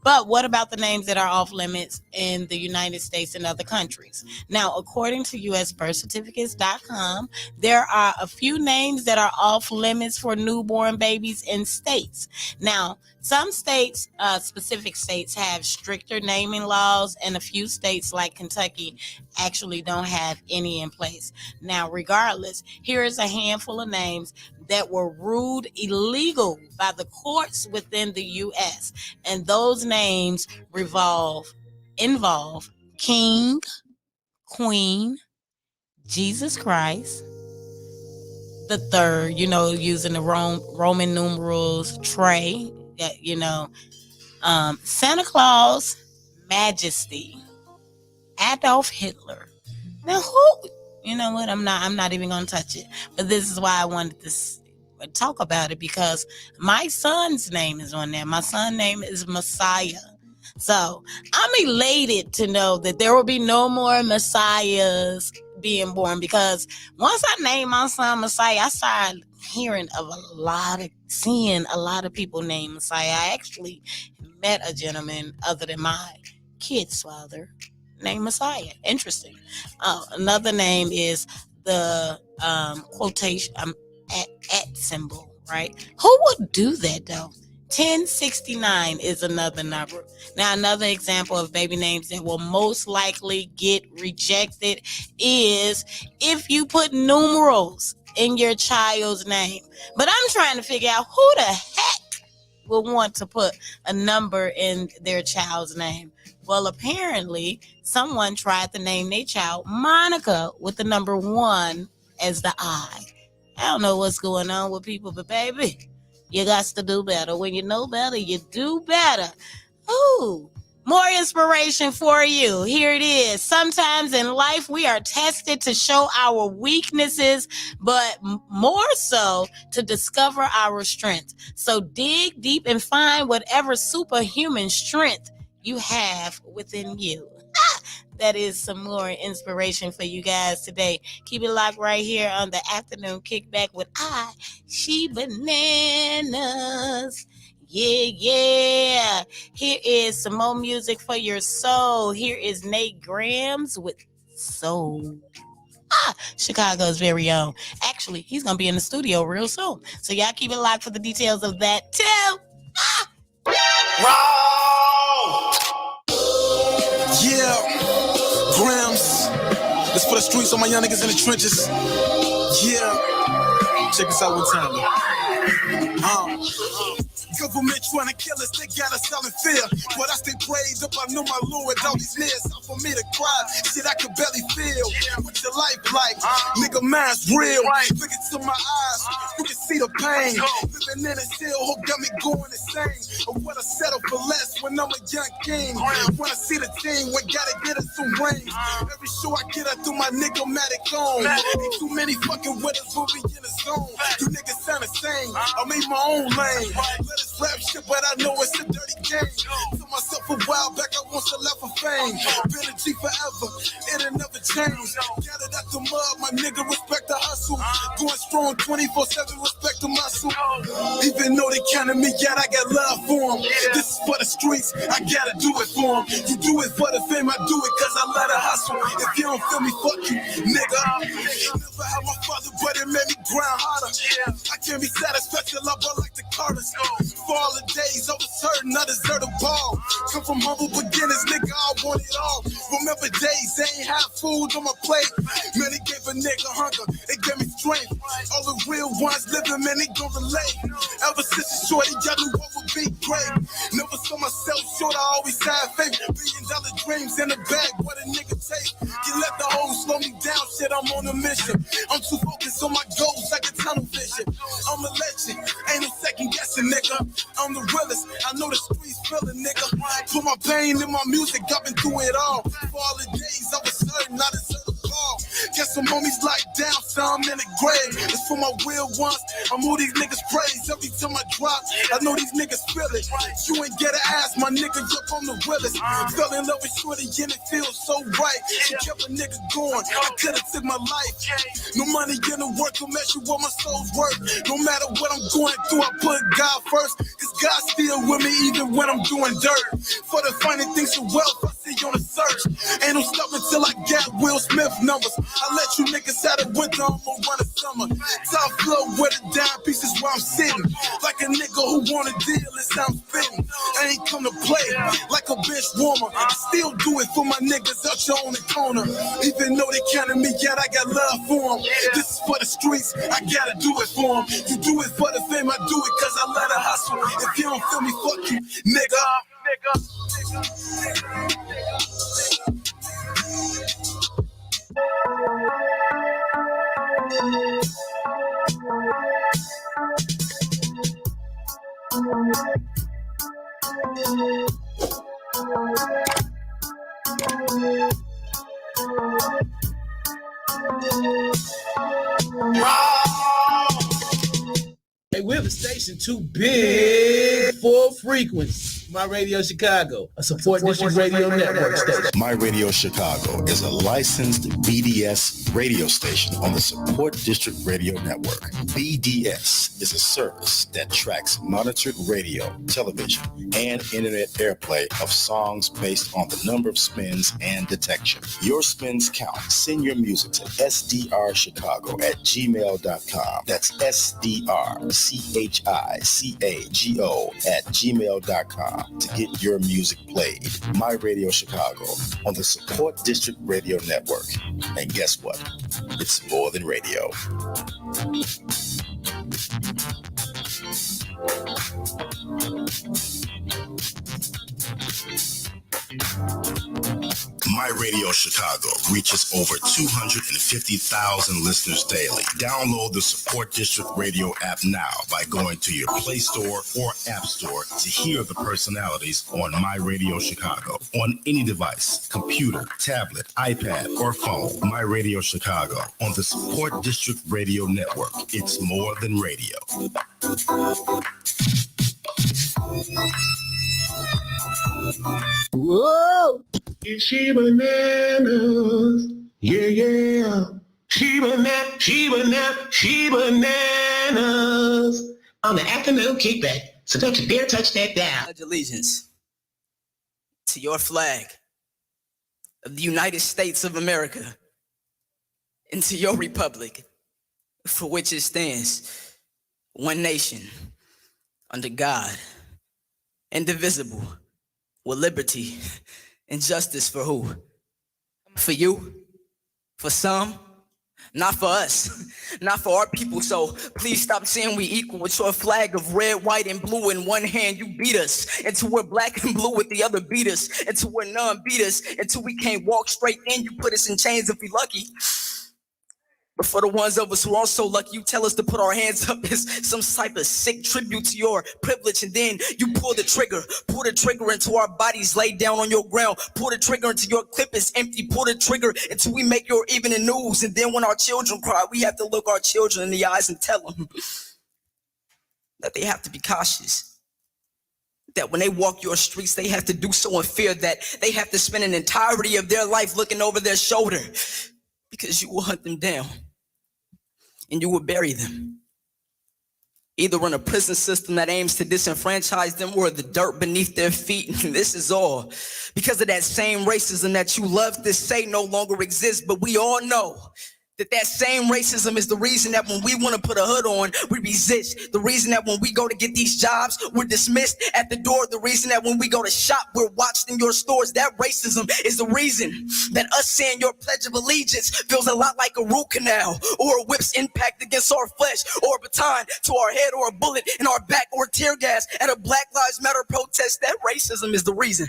But what about the names that are off limits in the United States and other countries? Now, according to usbirthcertificates.com, there are a few names that are off limits for newborn babies in states. Now, some states, specific states, have stricter naming laws, and a few states like Kentucky actually don't have any in place. Now, regardless, here is a handful of names that were ruled illegal by the courts within the U.S. And those names involve King, Queen, Jesus Christ, the third, you know, using the Roman numerals, Trey, you know, Santa Claus, Majesty, Adolf Hitler. Now who? You know what? I'm not even gonna touch it. But this is why I wanted to talk about it, because my son's name is on there. My son's name is Messiah. So I'm elated to know that there will be no more Messiahs being born, because once I named my son Messiah, I started seeing a lot of people named Messiah. I actually met a gentleman other than my kid's father named Messiah. Interesting. Another name is the quotation at symbol, right? Who would do that though? 1069 is another number. Now, another example of baby names that will most likely get rejected is if you put numerals in your child's name. But I'm trying to figure out who the heck will want to put a number in their child's name. Well, apparently, someone tried to name their child Monica with the number 1 as the I. I don't know what's going on with people, but baby, you got to do better. When you know better, you do better. Ooh, more inspiration for you. Here it is. Sometimes in life, we are tested to show our weaknesses, but more so to discover our strengths. So dig deep and find whatever superhuman strength you have within you. That is some more inspiration for you guys today. Keep it locked right here on the afternoon kickback with ChiBananas. Yeah. Here is some more music for your soul. Here is Nate Grams with Soul. Chicago's very own. Actually, he's going to be in the studio real soon. So y'all keep it locked for the details of that too. Roll! Yeah. Grams. This for the streets, all my young niggas in the trenches. Yeah. Check this out one time, though. Government trying to kill us, they got us selling fear. But I stay prayed up, I know my Lord, all these years. Time for me to cry, shit I could barely feel. What's your life like? Nigga, mine's real. Look into my eyes, you can see the pain. Living in a cell, hope got me going insane. Or what I settle for less when I'm a young king. When I see the team, we gotta get us some rings. Every show I get, I do my nigga-matic on. Ain't too many fucking winners will be in the zone. You niggas sound the same, I made my own lane. Let us rap shit, but I know it's a dirty game. Told myself a while back, I want to left for fame. Been a G forever, it'll never change. Gathered at the mud, my nigga, respect the hustle. Going strong 24/7, respect the muscle. Even though they counted me out, I got love for them. This is for the streets, I gotta do it for them. You do it for the fame, I do it cause I let her hustle. If you don't feel me, fuck you, nigga. Never had my father, but it made me grind harder. I can't be satisfied till I ball like the Carters. For all the days I was hurting, I deserve a ball. Come from humble beginners, nigga, I want it all. Remember days, they ain't have food on my plate. Man, they gave a nigga hunger, they gave me strength. All the real ones living, man, they gon' relate. Ever since a shorty, y'all knew what would be great. Never saw myself short, I always had faith. $1 billion dreams in the bag, what a nigga take. You let the hoes slow me down, shit, I'm on a mission. I'm too focused on my goals, like a tunnel vision. I'm a legend, ain't no second guessing, nigga. I'm the realest, I know the streets feeling, nigga. Put my pain in my music, I've been through it all. For all the days I was certain I deserve a call. Get some homies like down, some in the grave. It's for my real ones, I'm who these niggas praise. Every time I drop, I know these niggas feel it. You ain't get an ass, my nigga, up on the realest. Fell in love with shorty and it feels so right. She kept a nigga going, I could've took my life. No money in the work will measure what my soul's worth. No matter what I'm going through, I put God first. Cause God still with me even when I'm doing dirt. For the finding things of wealth, I see on the search. Ain't no stopping till I got Will Smith numbers. I let you niggas have the winter, I'm gonna run the summer. Top floor with the dime pieces where I'm sitting. Like a nigga who want a deal, it's how I'm fitting. I ain't come to play like a bench warmer. I still do it for my niggas out your own corner. Even though they counted me out, I got love for them. This is for the streets, I gotta do it for them. You do it for the fame, I do it cause I let her hustle. If you don't feel me, fuck you, nigga. Hey, we're the station too big for frequency. My Radio Chicago, a support district radio network station. My Radio Chicago is a licensed BDS radio station on the Support District Radio Network. BDS is a service that tracks monitored radio, television, and internet airplay of songs based on the number of spins and detection. Your spins count. Send your music to sdrchicago@gmail.com. That's sdrchicago@gmail.com to get your music played. My Radio Chicago on the Support District Radio Network. And guess what? It's more than radio. My Radio Chicago reaches over 250,000 listeners daily. Download the Support District Radio app now by going to your Play Store or App Store to hear the personalities on My Radio Chicago. On any device, computer, tablet, iPad, or phone, My Radio Chicago on the Support District Radio Network. It's more than radio. Whoa! It's ChiBananas. Yeah, yeah. ChiBananas. On the afternoon kickback. So don't you dare touch that dial. Pledge allegiance to your flag of the United States of America and to your republic for which it stands, one nation, under God, indivisible, with liberty and justice for who? For you? For some? Not for us, not for our people. So please stop saying we equal with your flag of red, white, and blue in one hand. You beat us until we're black and blue with the other. Beat us until we're none. Beat us until we can't walk straight. Then you put us in chains if we lucky. But for the ones of us who are so lucky, you tell us to put our hands up as some type of sick tribute to your privilege, and then you pull the trigger until our bodies lay down on your ground. Pull the trigger until your clip is empty. Pull the trigger until we make your evening news. And then when our children cry, we have to look our children in the eyes and tell them that they have to be cautious. That when they walk your streets, they have to do so in fear, that they have to spend an entirety of their life looking over their shoulder, because you will hunt them down. And you will bury them, either in a prison system that aims to disenfranchise them or the dirt beneath their feet. And this is all because of that same racism that you love to say no longer exists. But we all know that same racism is the reason that when we want to put a hood on, we resist. The reason that when we go to get these jobs, we're dismissed at the door. The reason that when we go to shop, we're watched in your stores. That racism is the reason that us saying your Pledge of Allegiance feels a lot like a root canal, or a whip's impact against our flesh, or a baton to our head, or a bullet in our back, or tear gas at a Black Lives Matter protest. That racism is the reason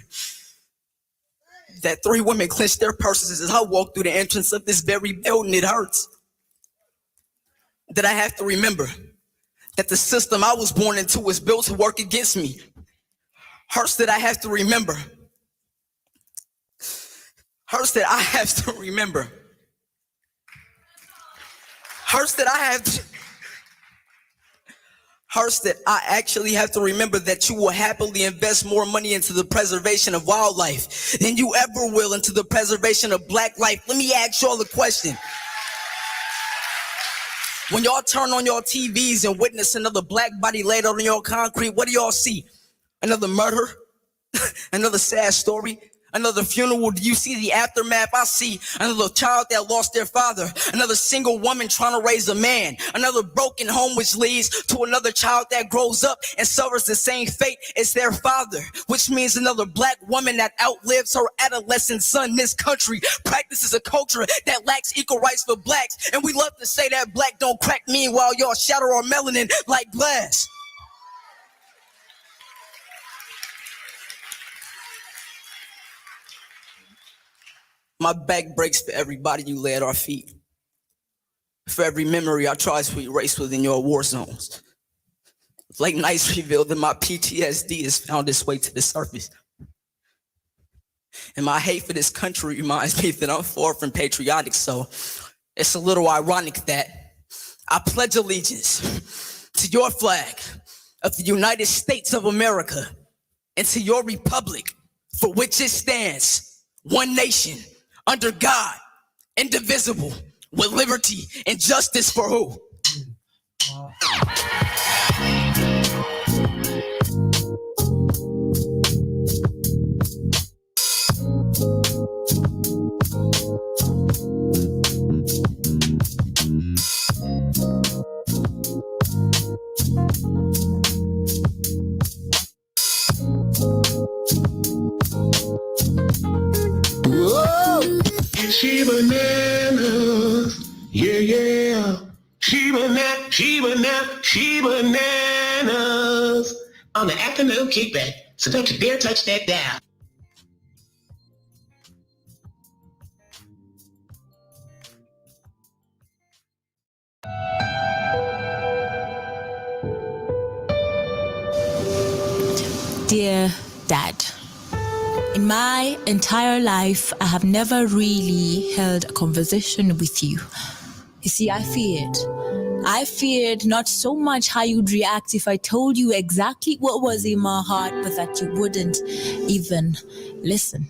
that 3 women clenched their purses as I walked through the entrance of this very building. It hurts that I have to remember that the system I was born into was built to work against me. Hurts that I have to remember. Hurts that I have to remember. Hurts that I have to... Hurts that I actually have to remember that you will happily invest more money into the preservation of wildlife than you ever will into the preservation of black life. Let me ask y'all a question. When y'all turn on your TVs and witness another black body laid out on your concrete, what do y'all see? Another murder? Another sad story? Another funeral? Do you see the aftermath? I see another child that lost their father, another single woman trying to raise a man, another broken home which leads to another child that grows up and suffers the same fate as their father, which means another black woman that outlives her adolescent son. This country practices a culture that lacks equal rights for blacks, and we love to say that black don't crack. Meanwhile, y'all shatter our melanin like glass. My back breaks for everybody you lay at our feet. For every memory I try to erase within your war zones. Late nights reveal that my PTSD has found its way to the surface. And my hate for this country reminds me that I'm far from patriotic, so It's a little ironic that I pledge allegiance to your flag of the United States of America and to your republic for which it stands, one nation, under God, indivisible, with liberty and justice for who? ChiBananas, yeah. ChiBananas on the afternoon kickback. So don't you dare touch that dial. Dear Dad, in my entire life, I have never really held a conversation with you. You see, I feared not so much how you'd react if I told you exactly what was in my heart, but that you wouldn't even listen.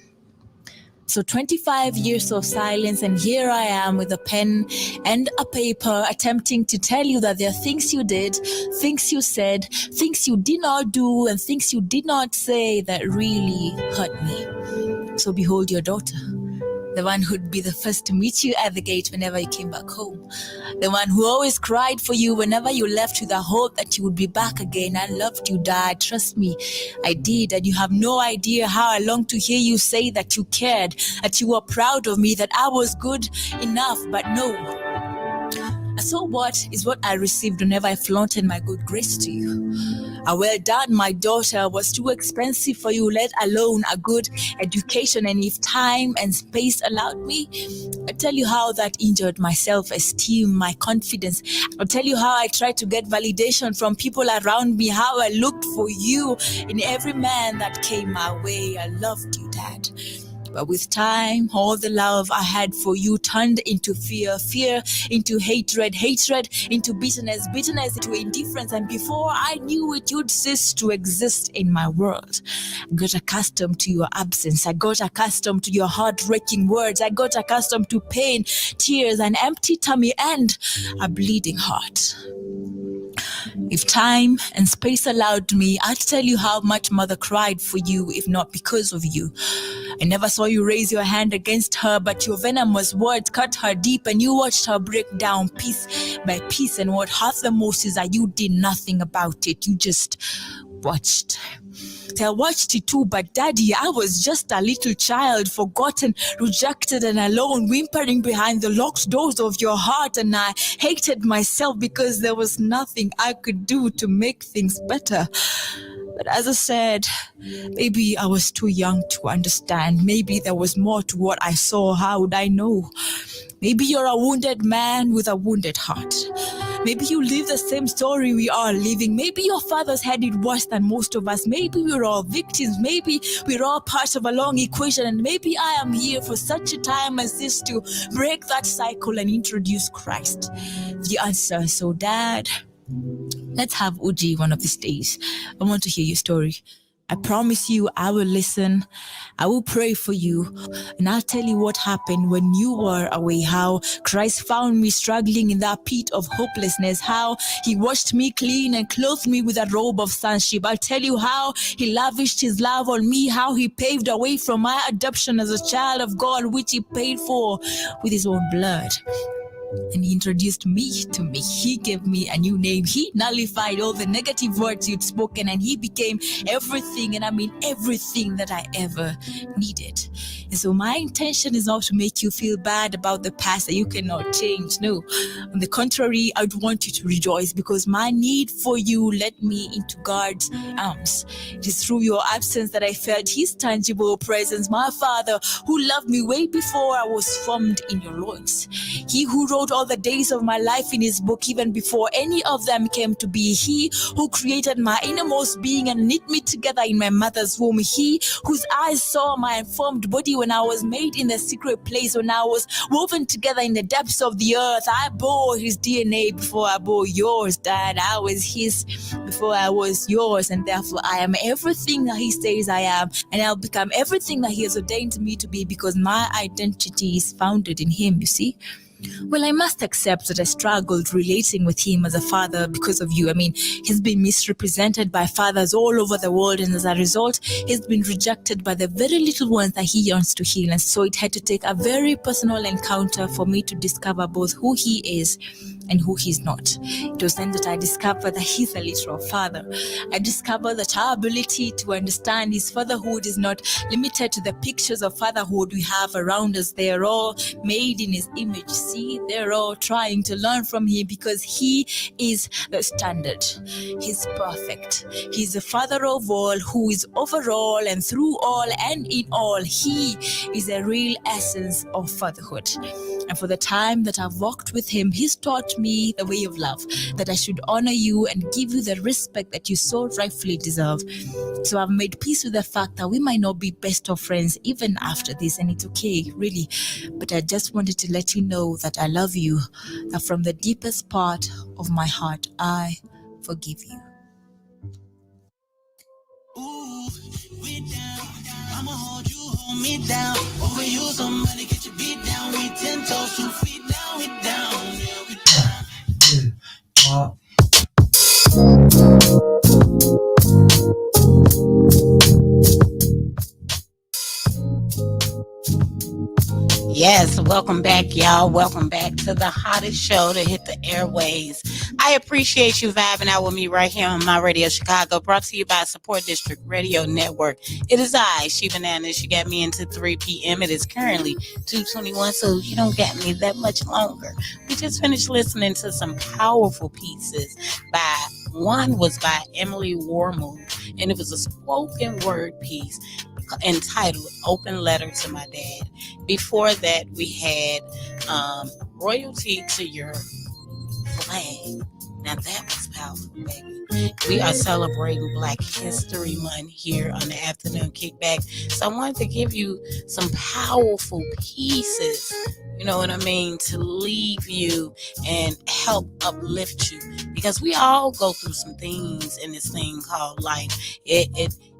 So 25 years of silence, and here I am with a pen and a paper attempting to tell you that there are things you did, things you said, things you did not do, and things you did not say that really hurt me. So behold your daughter, the one who'd be the first to meet you at the gate whenever you came back home, the one who always cried for you whenever you left with the hope that you would be back again. I loved you, Dad. Trust me, I did. And you have no idea how I longed to hear you say that you cared, that you were proud of me, that I was good enough. But no. So what is what I received whenever I flaunted my good grace to you? A well done, my daughter, was too expensive for you, let alone a good education. And if time and space allowed me, I'll tell you how that injured my self-esteem, my confidence. I'll tell you how I tried to get validation from people around me, how I looked for you in every man that came my way. I loved you, Dad. But with time, all the love I had for you turned into fear, fear into hatred, hatred into bitterness, bitterness into indifference. And before I knew it, you'd cease to exist in my world. I got accustomed to your absence. I got accustomed to your heart-breaking words. I got accustomed to pain, tears, an empty tummy, and a bleeding heart. If time and space allowed me, I'd tell you how much Mother cried for you, if not because of you. I never saw you raise your hand against her, but your venomous words cut her deep, and you watched her break down piece by piece. And what hurt the most is that you did nothing about it. You just watched. I watched it too, but Daddy, I was just a little child, forgotten, rejected, and alone, whimpering behind the locked doors of your heart. And I hated myself because there was nothing I could do to make things better. But as I said, maybe I was too young to understand. Maybe there was more to what I saw. How would I know? Maybe you're a wounded man with a wounded heart. Maybe you live the same story we are living. Maybe your fathers had it worse than most of us. Maybe we're all victims. Maybe we're all part of a long equation. And maybe I am here for such a time as this to break that cycle and introduce Christ, the answer. So, Dad, let's have Uji one of these days. I want to hear your story. I promise you I will listen. I will pray for you. And I'll tell you what happened when you were away, how Christ found me struggling in that pit of hopelessness, how he washed me clean and clothed me with a robe of sonship. I'll tell you how he lavished his love on me, how he paved a way from my adoption as a child of God, which he paid for with his own blood. And he introduced me to me. He gave me a new name. He nullified all the negative words you'd spoken, and he became everything, and I mean everything that I ever needed. And so my intention is not to make you feel bad about the past that you cannot change. No, on the contrary, I'd want you to rejoice, because my need for you led me into God's arms. It is through your absence that I felt his tangible presence, my Father who loved me way before I was formed in your loins. He who wrote wrote all the days of my life in his book even before any of them came to be. He who created my innermost being and knit me together in my mother's womb. He whose eyes saw my formed body when I was made in the secret place, when I was woven together in the depths of the earth. I bore his DNA before I bore yours, Dad. I was his before I was yours, and therefore I am everything that he says I am, and I'll become everything that he has ordained me to be, because my identity is founded in him, you see. Well, I must accept that I struggled relating with him as a father because of you. I mean, he's been misrepresented by fathers all over the world, and as a result, he's been rejected by the very little ones that he yearns to heal. And so it had to take a very personal encounter for me to discover both who he is and who he's not. It was then that I discovered that he's a literal father. I discovered that our ability to understand his fatherhood is not limited to the pictures of fatherhood we have around us. They are all made in his image. See, they're all trying to learn from him because he is the standard. He's perfect. He's the father of all, who is over all and through all and in all. He is the real essence of fatherhood. And for the time that I've walked with him, he's taught me the way of love, that I should honor you and give you the respect that you so rightfully deserve. So I've made peace with the fact that we might not be best of friends even after this, and it's okay, really. But I just wanted to let you know that I love you, that from the deepest part of my heart, I forgive you. Ooh, we down. I'ma hold you, hold me down. Over you, somebody get your beat down. We 10 toes, 2 feet down, we down. Yeah, we down. Yes, welcome back, y'all. Welcome back to the hottest show to hit the airways. I appreciate you vibing out with me right here on my Radio Chicago, brought to you by Support District Radio Network. It is I, ChiBananas. You got me into 3 p.m. It is currently 2:21, so you don't get me that much longer. We just finished listening to some powerful pieces. One was by Emily Warmoon, and it was a spoken word piece entitled Open Letter to My Dad. Before that, we had Royalty to Your Flag. Now that was powerful, baby. We are celebrating Black History Month here on the Afternoon Kickback. So I wanted to give you some powerful pieces, you know what I mean, to leave you and help uplift you. Because we all go through some things in this thing called life.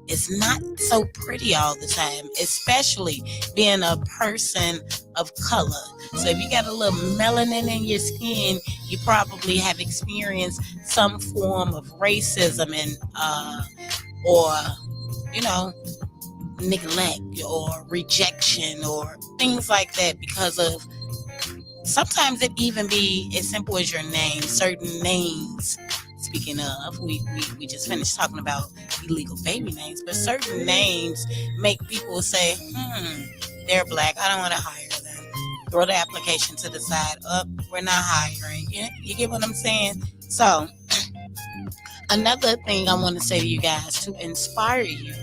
It's not so pretty all the time, especially being a person of color. So if you got a little melanin in your skin, you probably have experienced some form of racism and or neglect or rejection or things like that, because of sometimes it even be as simple as your name. Certain names, speaking of, we just finished talking about illegal baby names, but certain names make people say, they're Black, I don't want to hire them. Throw the application to the side. We're not hiring. You get what I'm saying? So another thing I want to say to you guys to inspire you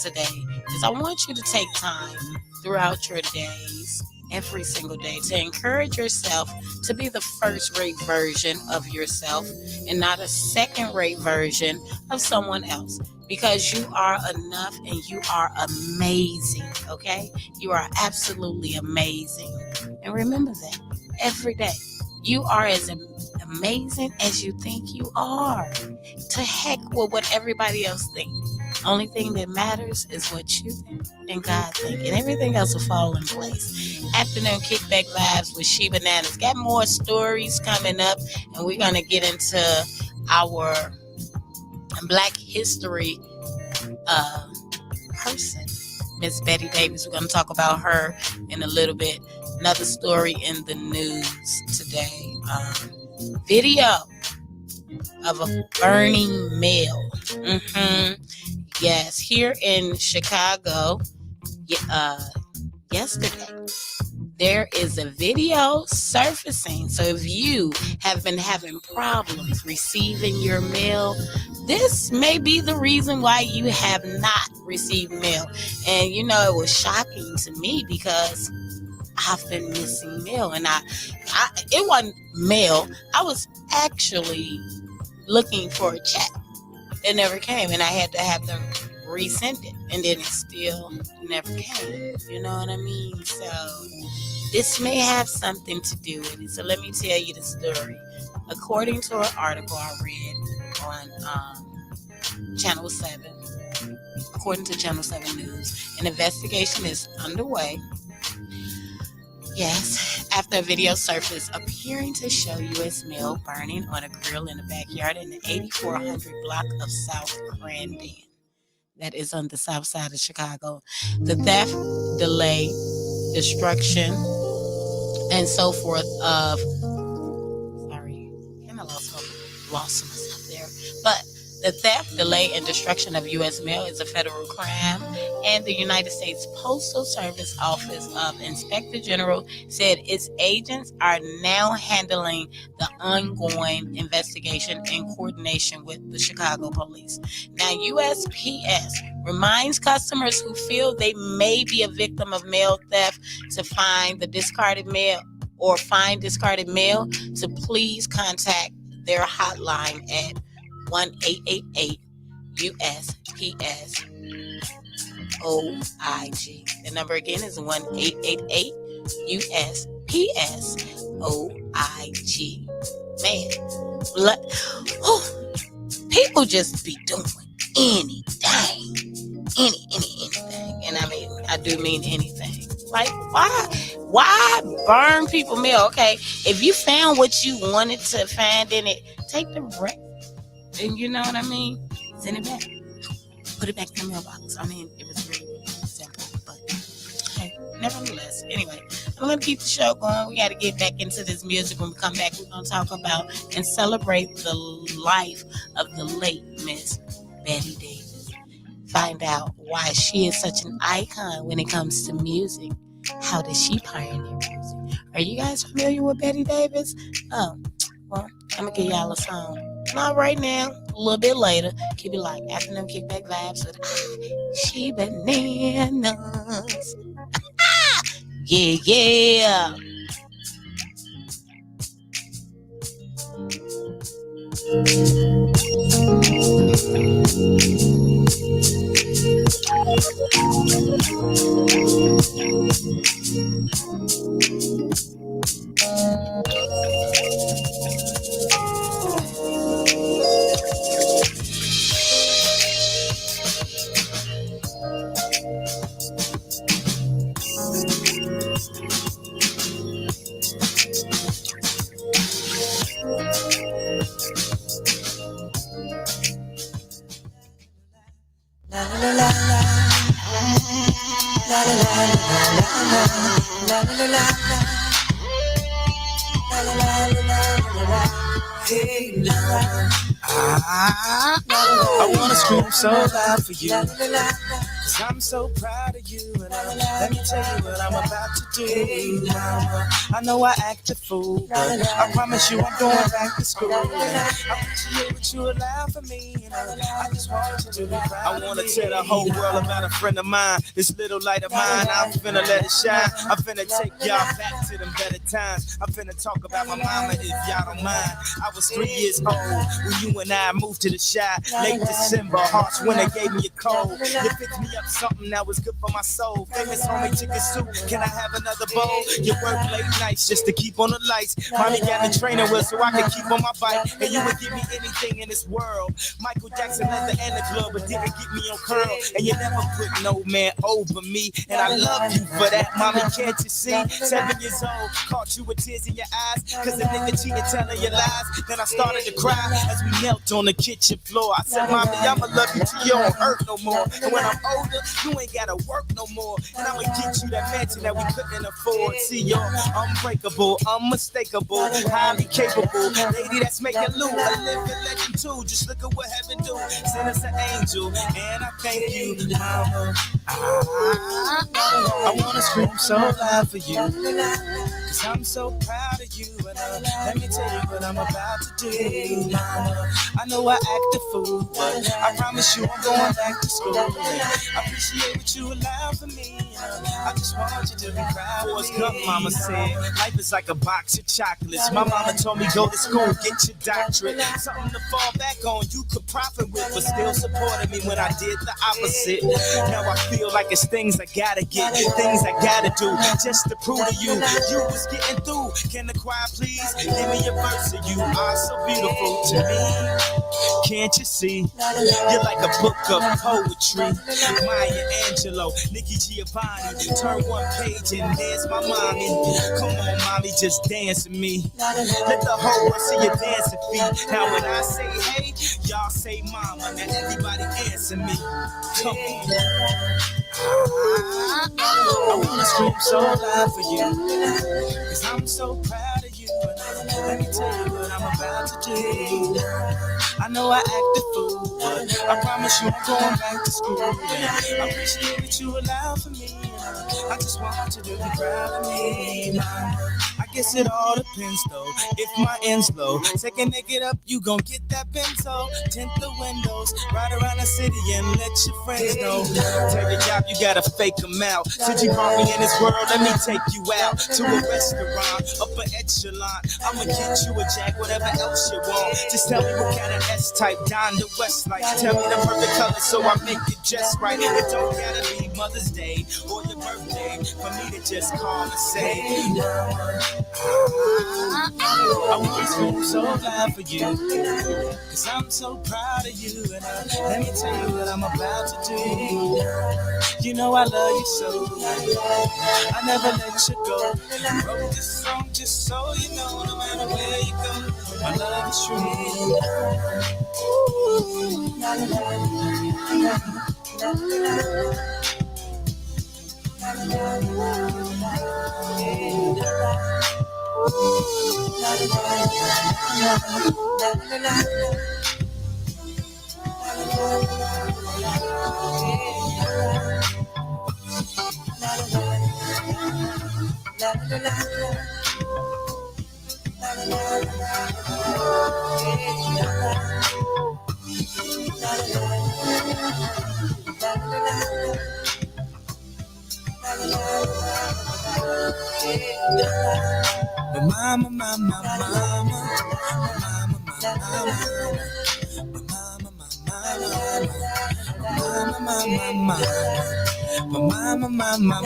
today is I want you to take time throughout your days, every single day, to encourage yourself to be the first-rate version of yourself and not a second-rate version of someone else, because you are enough and you are amazing, okay? You are absolutely amazing. And remember that every day. You are as amazing as you think you are. To heck with what everybody else thinks. Only thing that matters is what you think and God think, and everything else will fall in place. Afternoon Kickback Vibes with ChiBananas. Got more stories coming up, and we're gonna get into our Black History person, Miss Betty Davis. We're gonna talk about her in a little bit. Another story in the news today. Video of a burning mill. Yes, here in Chicago, yesterday, there is a video surfacing. So if you have been having problems receiving your mail, this may be the reason why you have not received mail. And it was shocking to me because I've been missing mail. And it wasn't mail. I was actually looking for a check. It never came, and I had to have them resend it, and then it still never came. You know what I mean? So this may have something to do with it. So let me tell you the story. According to an article I read on Channel 7, according to Channel 7 News, an investigation is underway. Yes, after a video surfaced appearing to show U.S. mail burning on a grill in the backyard in the 8400 block of South Crandon. That is on the south side of Chicago. The theft, delay, destruction, and so forth of, lost myself there. But the theft, delay, and destruction of U.S. mail is a federal crime, and the United States Postal Service Office of Inspector General said its agents are now handling the ongoing investigation in coordination with the Chicago police. Now, USPS reminds customers who feel they may be a victim of mail theft to find discarded mail to please contact their hotline at 1-888-USPS-OIG. The number again is 1-888-USPS-OIG. Man, people just be doing anything. Anything. And I mean, I do mean anything. Like, why burn people mail? Okay, if you found what you wanted to find in it, take the wreck. And you know what I mean? Send it back. Put it back in the mailbox. I mean, it was really simple. But hey, nevertheless. Anyway, I'm going to keep the show going. We got to get back into this music. When we come back, we're going to talk about and celebrate the life of the late Miss Betty Davis. Find out why she is such an icon when it comes to music. How did she pioneer music? Are you guys familiar with Betty Davis? Oh, well, I'm going to give y'all a song. Not right now, a little bit later. Keep it like afternoon kickback vibes with ChiBananas. Yeah. I wanna scream so loud for you, 'cause I'm so proud of you. And let me tell you what I'm about to do. Mama, I know I act a fool, but I promise you I'm going back to school. And I appreciate what you allow for me. And I just want you to be proud. I wanna tell the whole world about a friend of mine. This little light of mine, I'm finna let it shine. I'm finna take y'all back to them better times. I'm finna talk about my mama if y'all don't mind. I was 3 years old when you and I moved to the Shy. Late December, Hearts Winter gave me a cold. You picked me up something that was good for my soul. Famous homie chicken soup, can I have another bowl? You work late nights just to keep on the lights. Mommy got me training wheels so I can keep on my bike. And you would give me anything in this world. Michael Jackson leather and the glove, but didn't get me on curl. And you never put no man over me. And I love you for that, mommy, can't you see? 7 years old, caught you with tears in your eyes, 'cause the nigga cheated telling you lies. Then I started to cry as we knelt on the kitchen floor. I said, mommy, I'ma love you till you don't hurt no more. And when I'm older, you ain't gotta work no more. And I'ma get you that mansion that we couldn't afford. See, you're unbreakable, unmistakable, highly capable. Lady that's making loot, a living legend too. Just look at what heaven do. Send us an angel, and I thank you, mama. I wanna scream so loud for you, 'cause I'm so proud of you. And let me tell you what I'm about to do, mama. I know I act a fool, but I promise you I'm going back to school. And I appreciate what you allow for me. I just want you to be proud. Forrest Gump, mama said, life is like a box of chocolates. My mama told me go to school, get your doctorate. Something to fall back on, you could profit with, but still supported me when I did the opposite. Now I feel like it's things I gotta get, things I gotta do, just to prove to you, you was getting through. Can the choir please give me a verse of you? Are so beautiful to me. Can't you see? You're like a book of poetry. Maya Angelou, Nikki Giovanni. Turn one page and there's my mommy. Come on, mommy, just dance with me. Let the whole world see your dancing feet. Now when I say hey, y'all say mama. Now everybody answer me. Come on. I wanna scream so loud for you, 'cause I'm so proud of you. Let me tell you what I'm about to do. I know I acted fool, but I promise you I'm going back to school. And I appreciate that you allowed for me. I just want you to be proud of me. I guess it all depends though. If my end's low, take a naked up, you gon' get that benzo. Tint the windows, ride around the city and let your friends know. Tell your job you gotta fake them out. Since you brought me in this world, let me take you out to a restaurant, upper echelon. I'ma get you a jack, whatever else you want. Just tell me what kind of S-type, Don the West like. Tell me the perfect color so I make it just right. It don't gotta be Mother's Day or your birthday for me to just call and say, I want to scream so loud for you, 'cause I'm so proud of you. And let me tell you what I'm about to do. You know I love you so, I never let you go. I wrote this song just so you know, no matter where you go, my love is true. Mama, mama, mama, mama,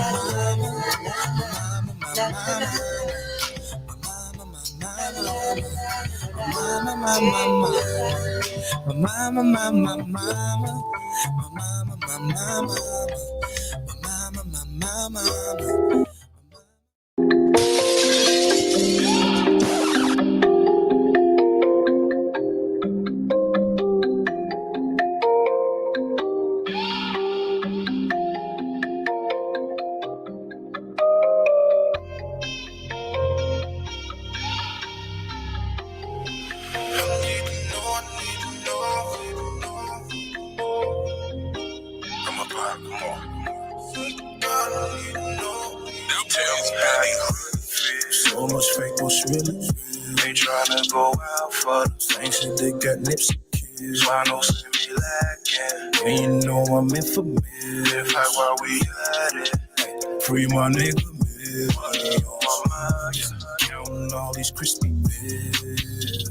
So much fake, what's really? They tryna go out for the same shit they got nips and kids. Why no see me lacking? And you know I'm in for me. In fact, while we at it, free my nigga, man. Money on my mind, counting all these crispy bills.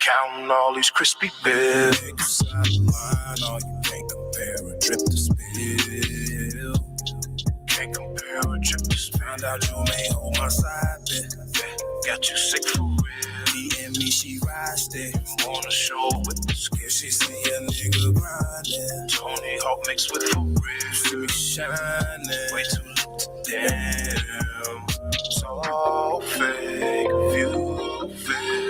Counting all these crispy bills. Niggas out of line, all you can't compare a drip to spill. Can't compare a drip to spill. Found out you may hold my side, bet. Got you sick for real. DM me, she rides there. On a show with the skill, she see a nigga grinding. Tony Hawk mixed with for real. See me shining. Way too late to damn. So fake, you feel.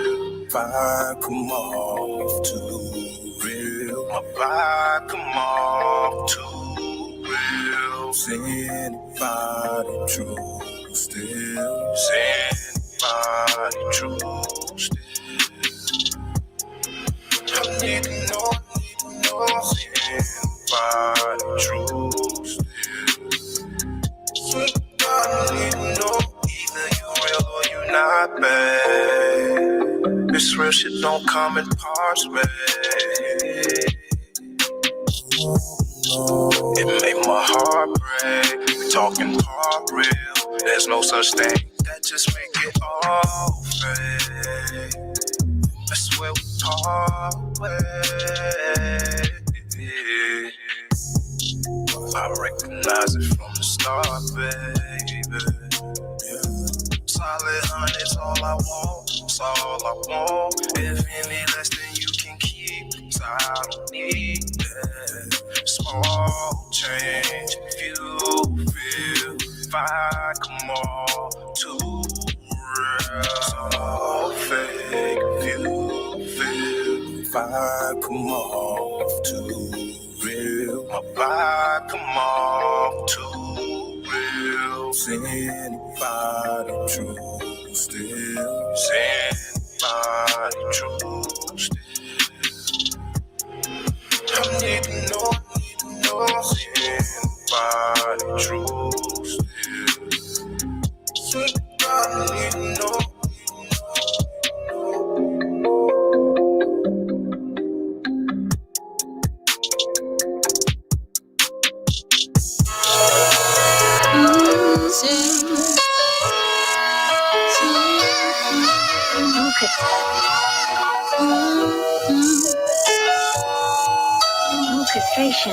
Vibe come off too real. My vibe come off too real. Anybody true still? Anybody true still? I need to know. Anybody true still? I need to know. Either you real or you not bad. This real shit don't come in parts, man. Oh, no. It made my heart break. We talking heart real. There's no such thing that just make it all fake. I swear we part ways. I recognize it from the start, baby. Solid honey's all I want. It's all I want. If any less than you can keep, 'cause I don't need that. Small change, if you feel fine, come on, too real. So fake, if you feel fine, come on, too real. My vibe, come on, too real. Anybody true still? Anybody true still? I need to know. Anybody true still? Anybody need to know.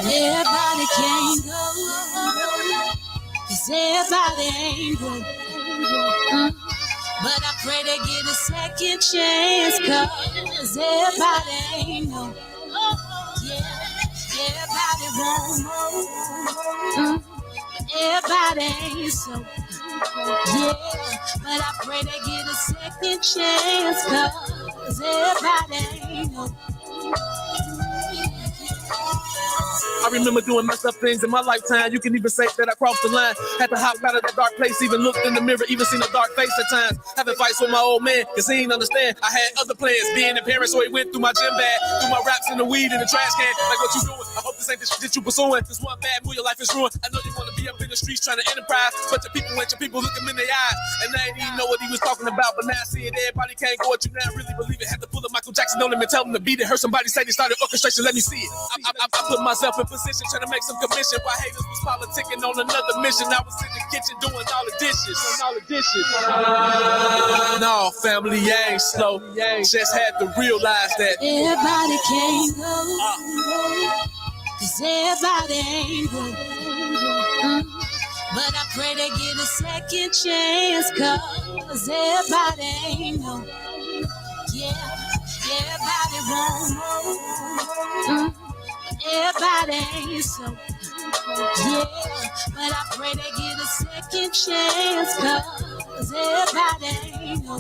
Everybody can't go, 'cause everybody ain't good. But I pray they get a second chance, 'cause everybody ain't no. Yeah, everybody won't know. Everybody ain't so. Yeah, but I pray they get a second chance, 'cause everybody ain't no. I remember doing messed up things in my lifetime. You can even say that I crossed the line. Had to hop out of that dark place, even looked in the mirror, even seen a dark face at times. Having fights with my old man, cause he didn't understand. I had other plans, being a parent, so he went through my gym bag, through my raps and the weed in the trash can. Like, what you doing? I hope this ain't the shit that you pursuing. This one bad move, your life is ruined. I know you wanna be up in the streets trying to enterprise, but your people ain't your people, look them in their eyes. And I ain't even know what he was talking about, but now I see it, everybody can't go at you now, really believe it. Had to pull a Michael Jackson on him and tell him to beat it. Heard somebody say they started orchestration, let me see it. I put myself in position, trying to make some commission, while haters was politicking on another mission. I was in the kitchen doing all the dishes. No, family, I ain't slow. Just had to realize that everybody can't go, 'cause everybody ain't good. But I pray they get a second chance, 'cause everybody ain't no. Yeah, everybody won't know. Everybody ain't so. Yeah, but I pray they get a second chance, 'cause everybody ain't no.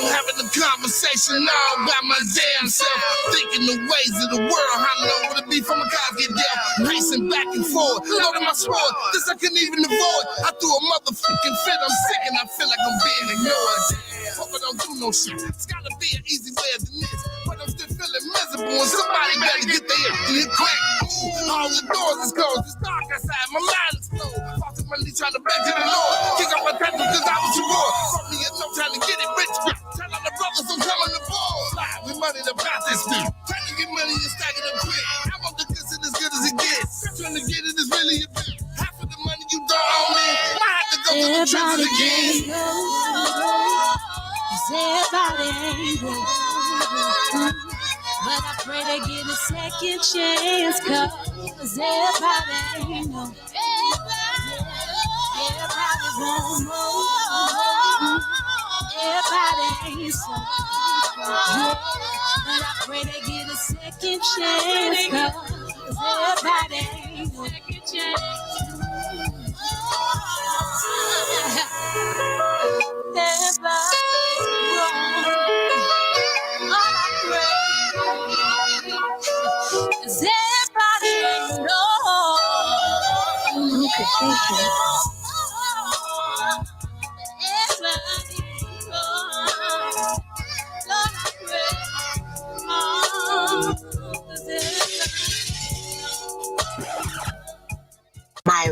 Having a conversation all by my damn self, thinking the ways of the world, how low would it be from a cars get dealt, pacing back and forth, loading my sword, this I couldn't even avoid. I threw a motherfucking fit, I'm sick and I feel like I'm being ignored. Hope I don't do no shit, it's gotta be an easy way than this, but I'm still feeling miserable and somebody better get their shit cracked. Ooh, all the doors is closed, it's dark outside, my mind is slow, falling my knees trying to beg to the Lord, kick up my tattoo cause I was too raw, from me it's no time to get it rich. Tell all the brothers I'm coming to ball. Fly with money to buy this thing. Trying to get money and stack it up quick. I want the goods and as good as it gets. Trying to get it is really a bit. Half of the money you don't owe me. I have to go to the trips again. Everybody ain't good. But I pray they get a second chance, 'cause everybody ain't no. Everybody won't know. Everybody ain't so. Yeah, but I pray they get a second chance, 'cause everybody ain't no. Second chance. Everybody wrong. All I pray is everybody ain't no.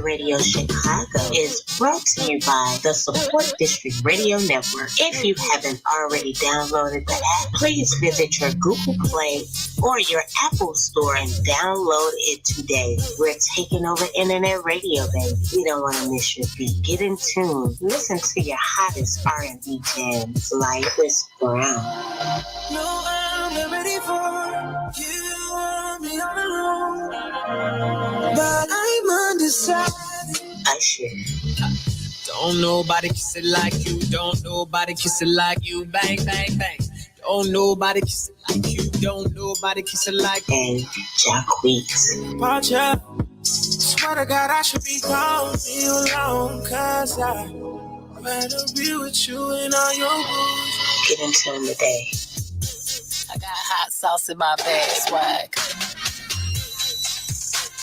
Radio Chicago is brought to you by the Support District Radio Network. If you haven't already downloaded the app, please visit your Google Play or your Apple Store and download it today. We're taking over internet radio, baby. We don't want to miss your beat. Get in tune. Listen to your hottest R&B jams like Chris Brown. No, I'm not ready for you. Me all alone, but I'm undecided. Usher. Don't nobody kiss it like you. Don't nobody kiss it like you. Bang, bang, bang. Don't nobody kiss it like you. Don't nobody kiss it like you. And Jacquees. Watch out. Swear to God, I should be gone. Be alone, cause I'd rather be with you and all your booze. Get into them today. I got hot sauce in my bag, swag.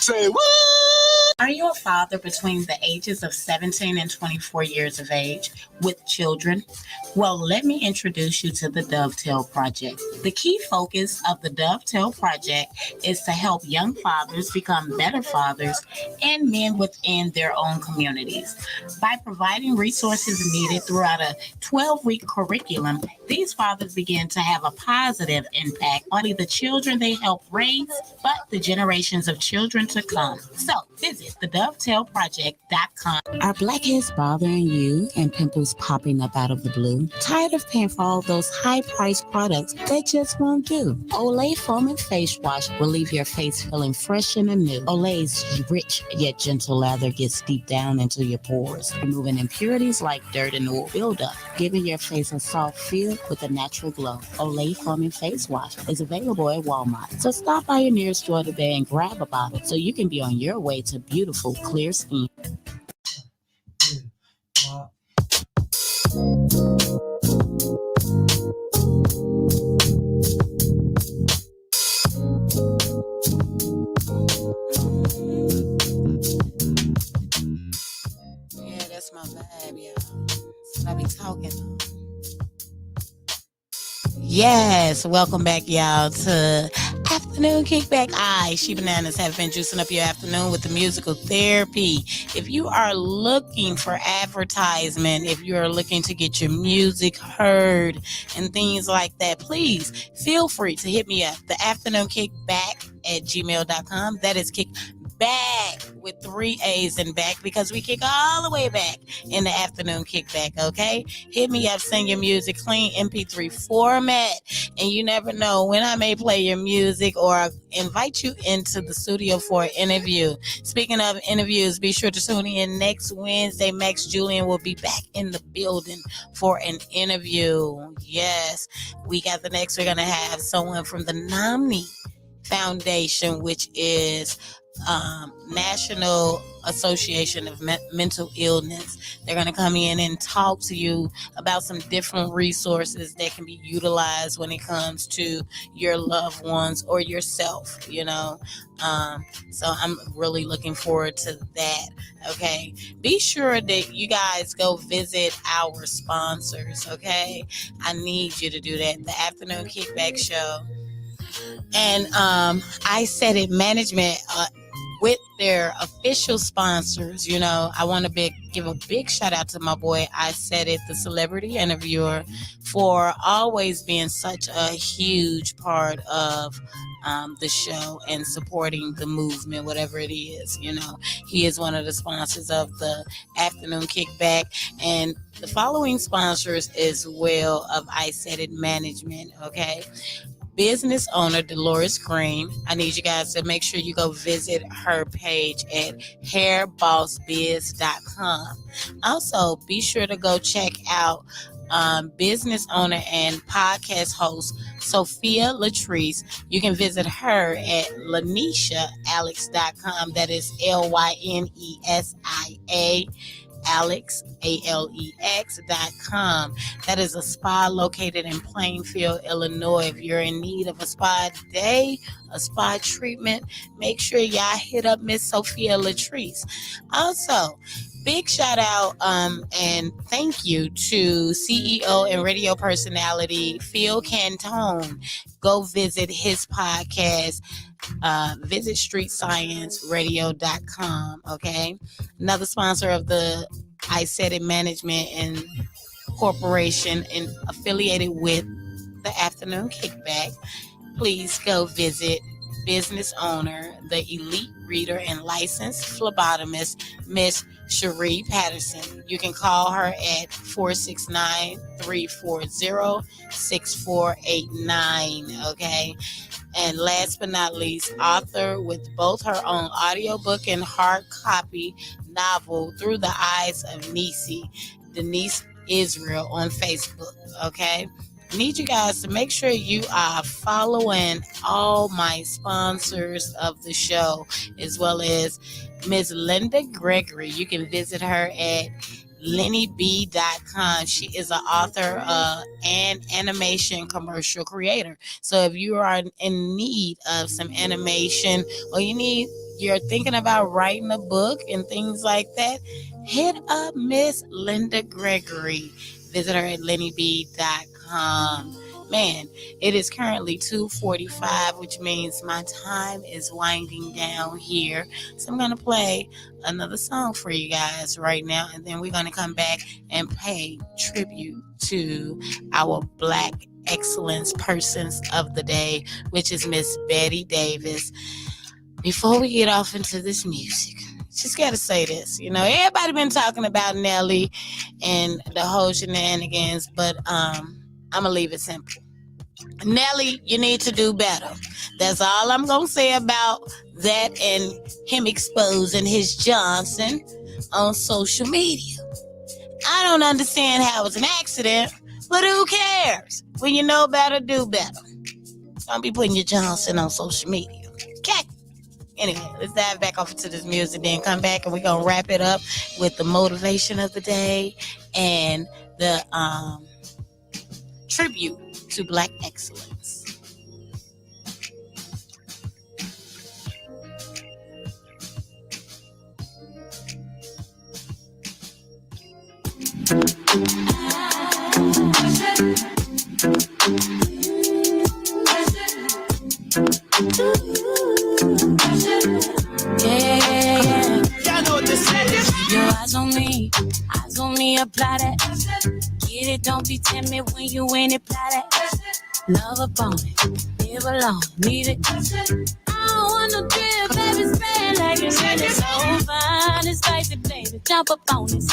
Say what? Are you a father between the ages of 17 and 24 years of age with children? Well, let me introduce you to the Dovetail Project. The key focus of the Dovetail Project is to help young fathers become better fathers and men within their own communities. By providing resources needed throughout a 12-week curriculum, these fathers begin to have a positive impact on the children they help raise, but the generations of children to come. So visit thedovetailproject.com. Are blackheads bothering you and pimples popping up out of the blue? Tired of paying for all those high-priced products that just won't do? Olay Foaming Face Wash will leave your face feeling fresh and anew. Olay's rich yet gentle lather gets deep down into your pores, removing impurities like dirt and oil buildup, giving your face a soft feel with a natural glow. Olay Foaming Face Wash is available at Walmart. So stop by your nearest store today and grab a bottle so you can be on your way to beautiful, clear skin. Yeah, that's my vibe, y'all. That's what I be talking on. Yes, welcome back, y'all, to Afternoon Kickback. I, ChiBananas, have been juicing up your afternoon with the musical therapy. If you are looking for advertisement, if you are looking to get your music heard and things like that, please feel free to hit me up. The Afternoon Kickback at gmail.com. That is Kickback with 3 A's in back, because we kick all the way back in the Afternoon Kickback, okay? Hit me up, send your music, clean MP3 format, and you never know when I may play your music or invite you into the studio for an interview. Speaking of interviews, be sure to tune in next Wednesday. Max Julian will be back in the building for an interview. Yes, we're going to have someone from the NAMI Foundation, which is National Association of Mental Illness. They're going to come in and talk to you about some different resources that can be utilized when it comes to your loved ones or yourself, you know. So I'm really looking forward to that. Okay, be sure that you guys go visit our sponsors. Okay, I need you to do that. The Afternoon Kickback Show and ISSA Management with their official sponsors. You know, I want to give a big shout out to my boy ISSA, the celebrity interviewer, for always being such a huge part of the show and supporting the movement, whatever it is. You know, he is one of the sponsors of the Afternoon Kickback, and the following sponsors as well of ISSA Management. Okay. Business owner Dolores Green. I need you guys to make sure you go visit her page at hairbossbiz.com. Also, be sure to go check out business owner and podcast host Sophia Latrice. You can visit her at LanishaAlex.com. That is LYNESIA Alex, ALEX.com. That is a spa located in Plainfield, Illinois. If you're in need of a spa day, a spa treatment, make sure y'all hit up Miss Sophia Latrice. Also, Big shout out and thank you to CEO and radio personality Phil Cantone. Go visit his podcast. Visit streetscienceradio.com. Okay. Another sponsor of the ISSA Management and Corporation and affiliated with the Afternoon Kickback. Please go visit business owner, the elite reader and licensed phlebotomist, Miss Cherie Patterson. You can call her at 469-340-6489. Okay. And last but not least, author with both her own audiobook and hard copy novel, Through the Eyes of Nisi, Denise Israel on Facebook. Okay. Need you guys to make sure you are following all my sponsors of the show, as well as Ms. Linda Gregory. You can visit her at lennyb.com. She is an author and animation commercial creator. So if you are in need of some animation, or you're thinking about writing a book and things like that, hit up Miss Linda Gregory. Visit her at lennyb.com. Man, it is currently 2:45, which means my time is winding down here. So I'm going to play another song for you guys right now, and then we're going to come back and pay tribute to our Black Excellence Persons of the Day, which is Miss Betty Davis. Before we get off into this music, just got to say this. Everybody been talking about Nelly and the whole shenanigans, but I'm going to leave it simple. Nelly, you need to do better. That's all I'm going to say about that and him exposing his Johnson on social media. I don't understand how it's an accident, but who cares? When you know better, do better. Don't be putting your Johnson on social media. Okay? Anyway, let's dive back off into this music, then come back and we're going to wrap it up with the motivation of the day and the tribute to Black excellence. Yeah. Y'all know what this is. Keep your eyes on me, apply that. Get it, don't be timid when you in it, apply that. Love upon it, live alone, leave it. I don't want no drip, baby, spread like it's really so fine. It's spicy, baby, jump up on this.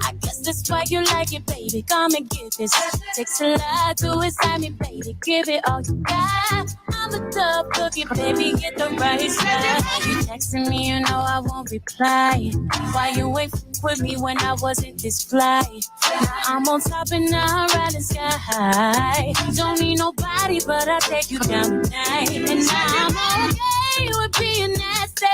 I guess that's why you like it, baby. Come and get this. Takes a lot to excite me, baby. Give it all you got. I'm a tough cookie, baby. Get the right side. You texting me, you know I won't reply. Why you ain't with me when I wasn't this fly? Now I'm on top and now I'm riding sky. Don't need nobody, but I'll take you down tonight. And now I'm okay with being nasty.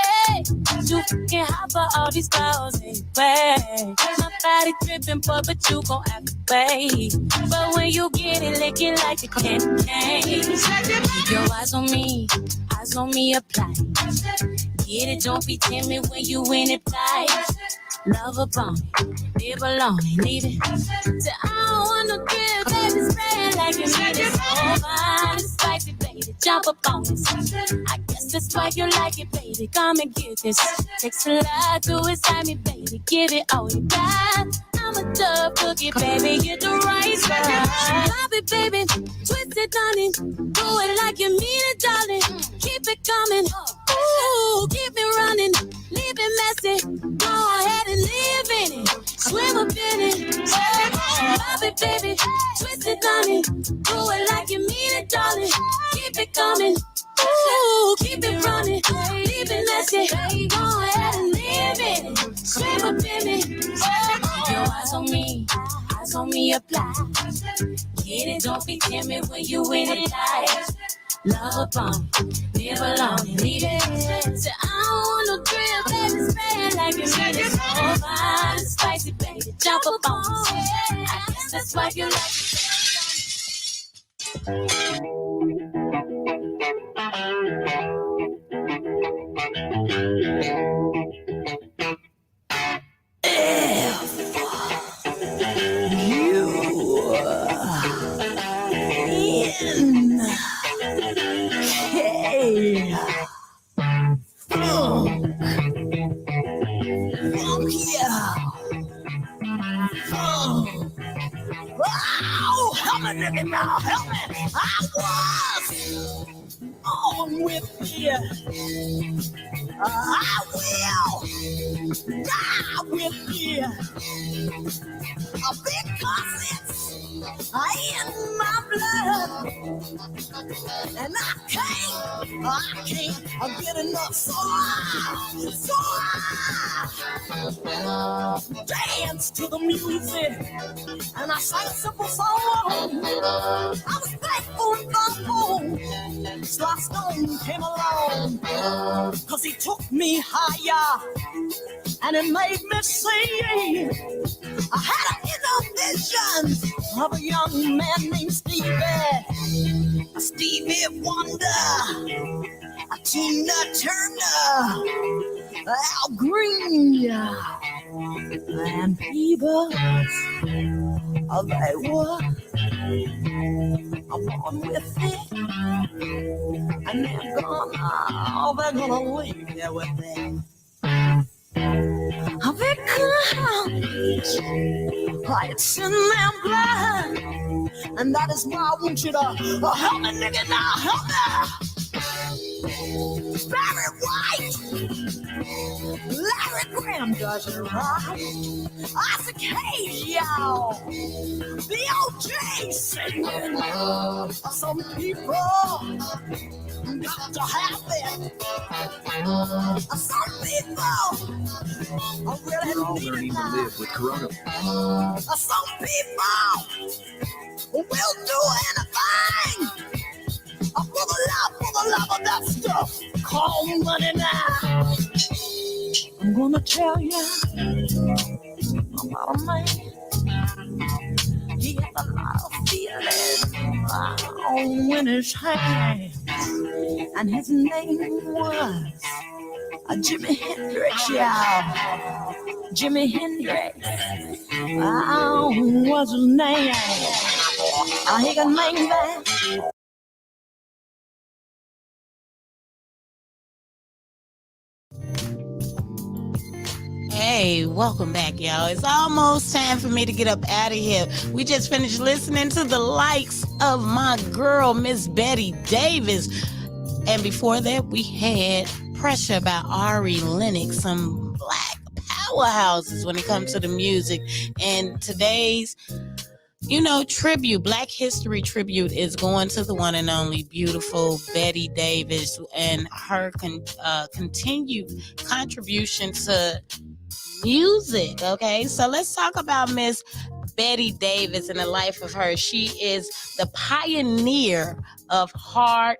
You can hop for all these balls anyway. My body tripping, but you gon' have to pay. But when you get it, lick it like a candy cane. Keep your eyes on me, apply. Get it, don't be timid when you in it tight. Love upon me, live alone and leave it. So I don't want no drip, baby, spread like you need it. So fine, it's spicy, baby, jump up on this. I guess that's why you like it, baby. Come and get this. Takes a lot to excite me, baby. Give it all you got. I'm a tough cookie, baby. Get the right spot. Love it, baby. Twist it, honey. Do it like you mean it, darling. Keep it coming. Ooh, keep it running. Leave it messy. Go ahead and live in it. Swim up in it. Love it, baby. Twist it, honey. Do it like you mean it, darling. Keep it coming. Ooh, keep it running. Leave it messy. Go ahead and live in it. Swim up in it. Your eyes on me, apply. Get it, don't be timid when you in it life. Love upon me, live alone and leave it. So I don't want no drip, baby, spread like you need it. So fine, it's spicy, baby, jump up on me. I guess that's why you like it. Oh, help me, nigga, now, help me. I was on with you. I will die with you. Because it's in my blood. And I can't get enough. So I dance to the music. And I sang a simple song. I was thankful and thankful. Sly Stone came along. Cause he took me higher. And it made me see. I had an inner vision of a young man named Stevie Wonder, Tina Turner, Al Green, and Peebles. They were. I'm on with it, and they're gonna leave there with it. Because it's in their blood, and that is why I want you to help me, nigga, now, help me. Barry White, Larry Graham does it right. Isaac Hayes, y'all, the OJ singing. Some people got to have it. Some people really don't even live with corona. Some people will do anything for the love of that stuff called money now. I'm gonna tell you about a man. He had a lot of feelings in his hand, and his name was Jimi Hendrix, y'all. Jimi Hendrix. What's his name? He can name that. Hey, welcome back, y'all. It's almost time for me to get up out of here. We just finished listening to the likes of my girl, Miss Betty Davis. And before that, we had Pressure by Ari Lennox, some black powerhouses when it comes to the music. And today's, tribute, Black History tribute is going to the one and only beautiful Betty Davis and her continued contribution to music. Okay, so let's talk about Miss Betty Davis and the life of her. She is the pioneer of hard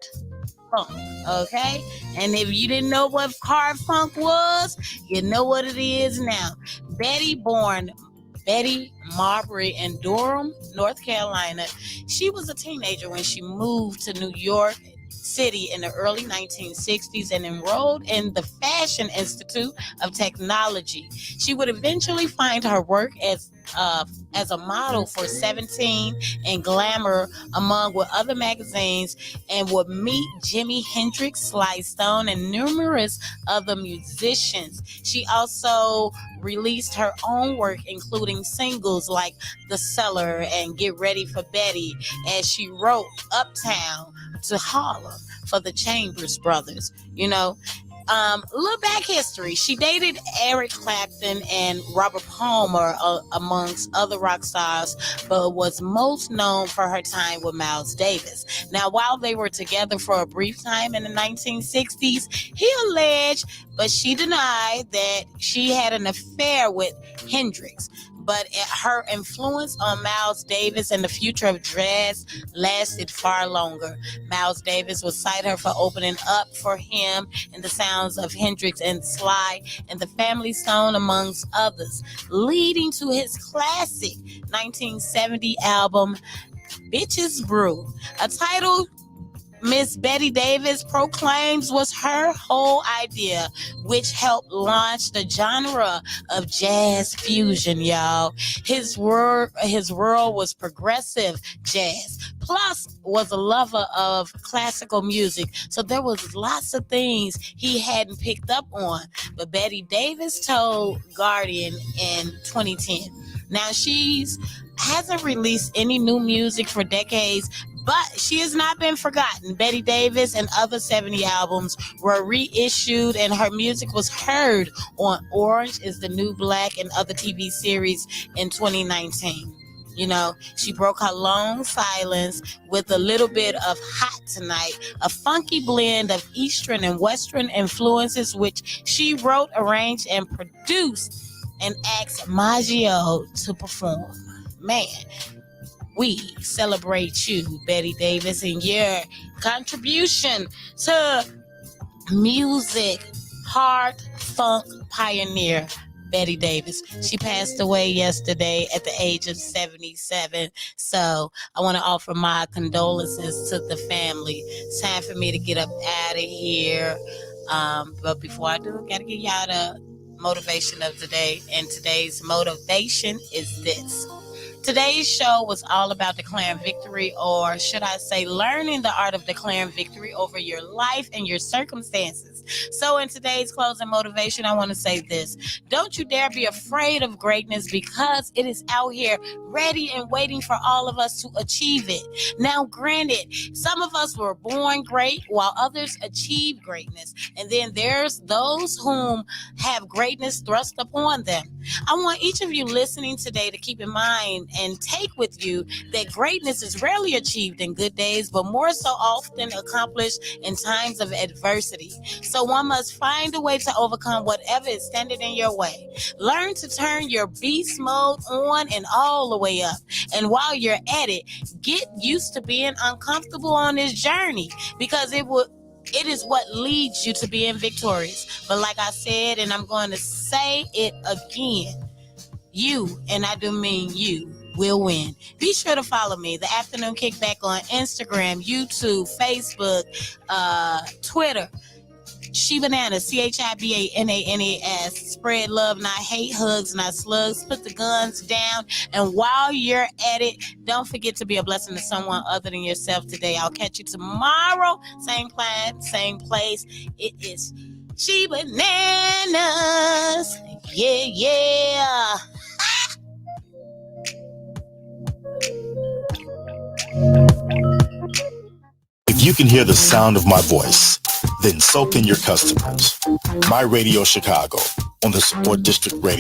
funk, okay? And if you didn't know what hard funk was, you know what it is now. Born Betty Marbury in Durham, North Carolina. She was a teenager when she moved to New York City in the early 1960s and enrolled in the Fashion Institute of Technology. She would eventually find her work as a model for 17 and Glamour, among with other magazines, and would meet Jimi Hendrix, Sly Stone, and numerous other musicians. She also released her own work, including singles like The Cellar and Get Ready for Betty, as she wrote Uptown to Harlem for the Chambers Brothers. Little back history. She dated Eric Clapton and Robert Palmer, amongst other rock stars, but was most known for her time with Miles Davis. Now, while they were together for a brief time in the 1960s, he alleged, but she denied, that she had an affair with Hendrix. But her influence on Miles Davis and the future of jazz lasted far longer. Miles Davis would cite her for opening up for him in the sounds of Hendrix and Sly and the Family Stone, amongst others, leading to his classic 1970 album, Bitches Brew, a title Miss Betty Davis proclaims was her whole idea, which helped launch the genre of jazz fusion, y'all. His world was progressive jazz, plus was a lover of classical music. So there was lots of things he hadn't picked up on. But Betty Davis told Guardian in 2010, now she's hasn't released any new music for decades, but she has not been forgotten. Betty Davis and other 70 albums were reissued, and her music was heard on Orange is the New Black and other TV series in 2019. You know, she broke her long silence with a little bit of Hot Tonight, a funky blend of Eastern and Western influences, which she wrote, arranged, and produced, and asked Maggio to perform. Man, we celebrate you, Betty Davis, and your contribution to music, hard funk pioneer, Betty Davis. She passed away yesterday at the age of 77. So I want to offer my condolences to the family. It's time for me to get up out of here. But before I do, I got to give y'all the motivation of the day. And today's motivation is this. Today's show was all about declaring victory, or should I say learning the art of declaring victory over your life and your circumstances. So in today's closing motivation, I want to say this. Don't you dare be afraid of greatness, because it is out here ready and waiting for all of us to achieve it. Now, granted, some of us were born great while others achieve greatness. And then there's those whom have greatness thrust upon them. I want each of you listening today to keep in mind and take with you that greatness is rarely achieved in good days, but more so often accomplished in times of adversity. So one must find a way to overcome whatever is standing in your way. Learn to turn your beast mode on and all the way up. And while you're at it, get used to being uncomfortable on this journey, because it is what leads you to being victorious. But like I said, and I'm going to say it again, you, and I do mean you, will win. Be sure to follow me, The Afternoon Kickback, on Instagram, YouTube, Facebook, Twitter. ChiBananas, ChiBananas. Spread love, not hate. Hugs, not slugs. Put the guns down. And while you're at it, don't forget to be a blessing to someone other than yourself today. I'll catch you tomorrow. Same plan, same place. It is ChiBananas. Yeah, yeah. If you can hear the sound of my voice, then so can your customers. My Radio Chicago on the Support District Radio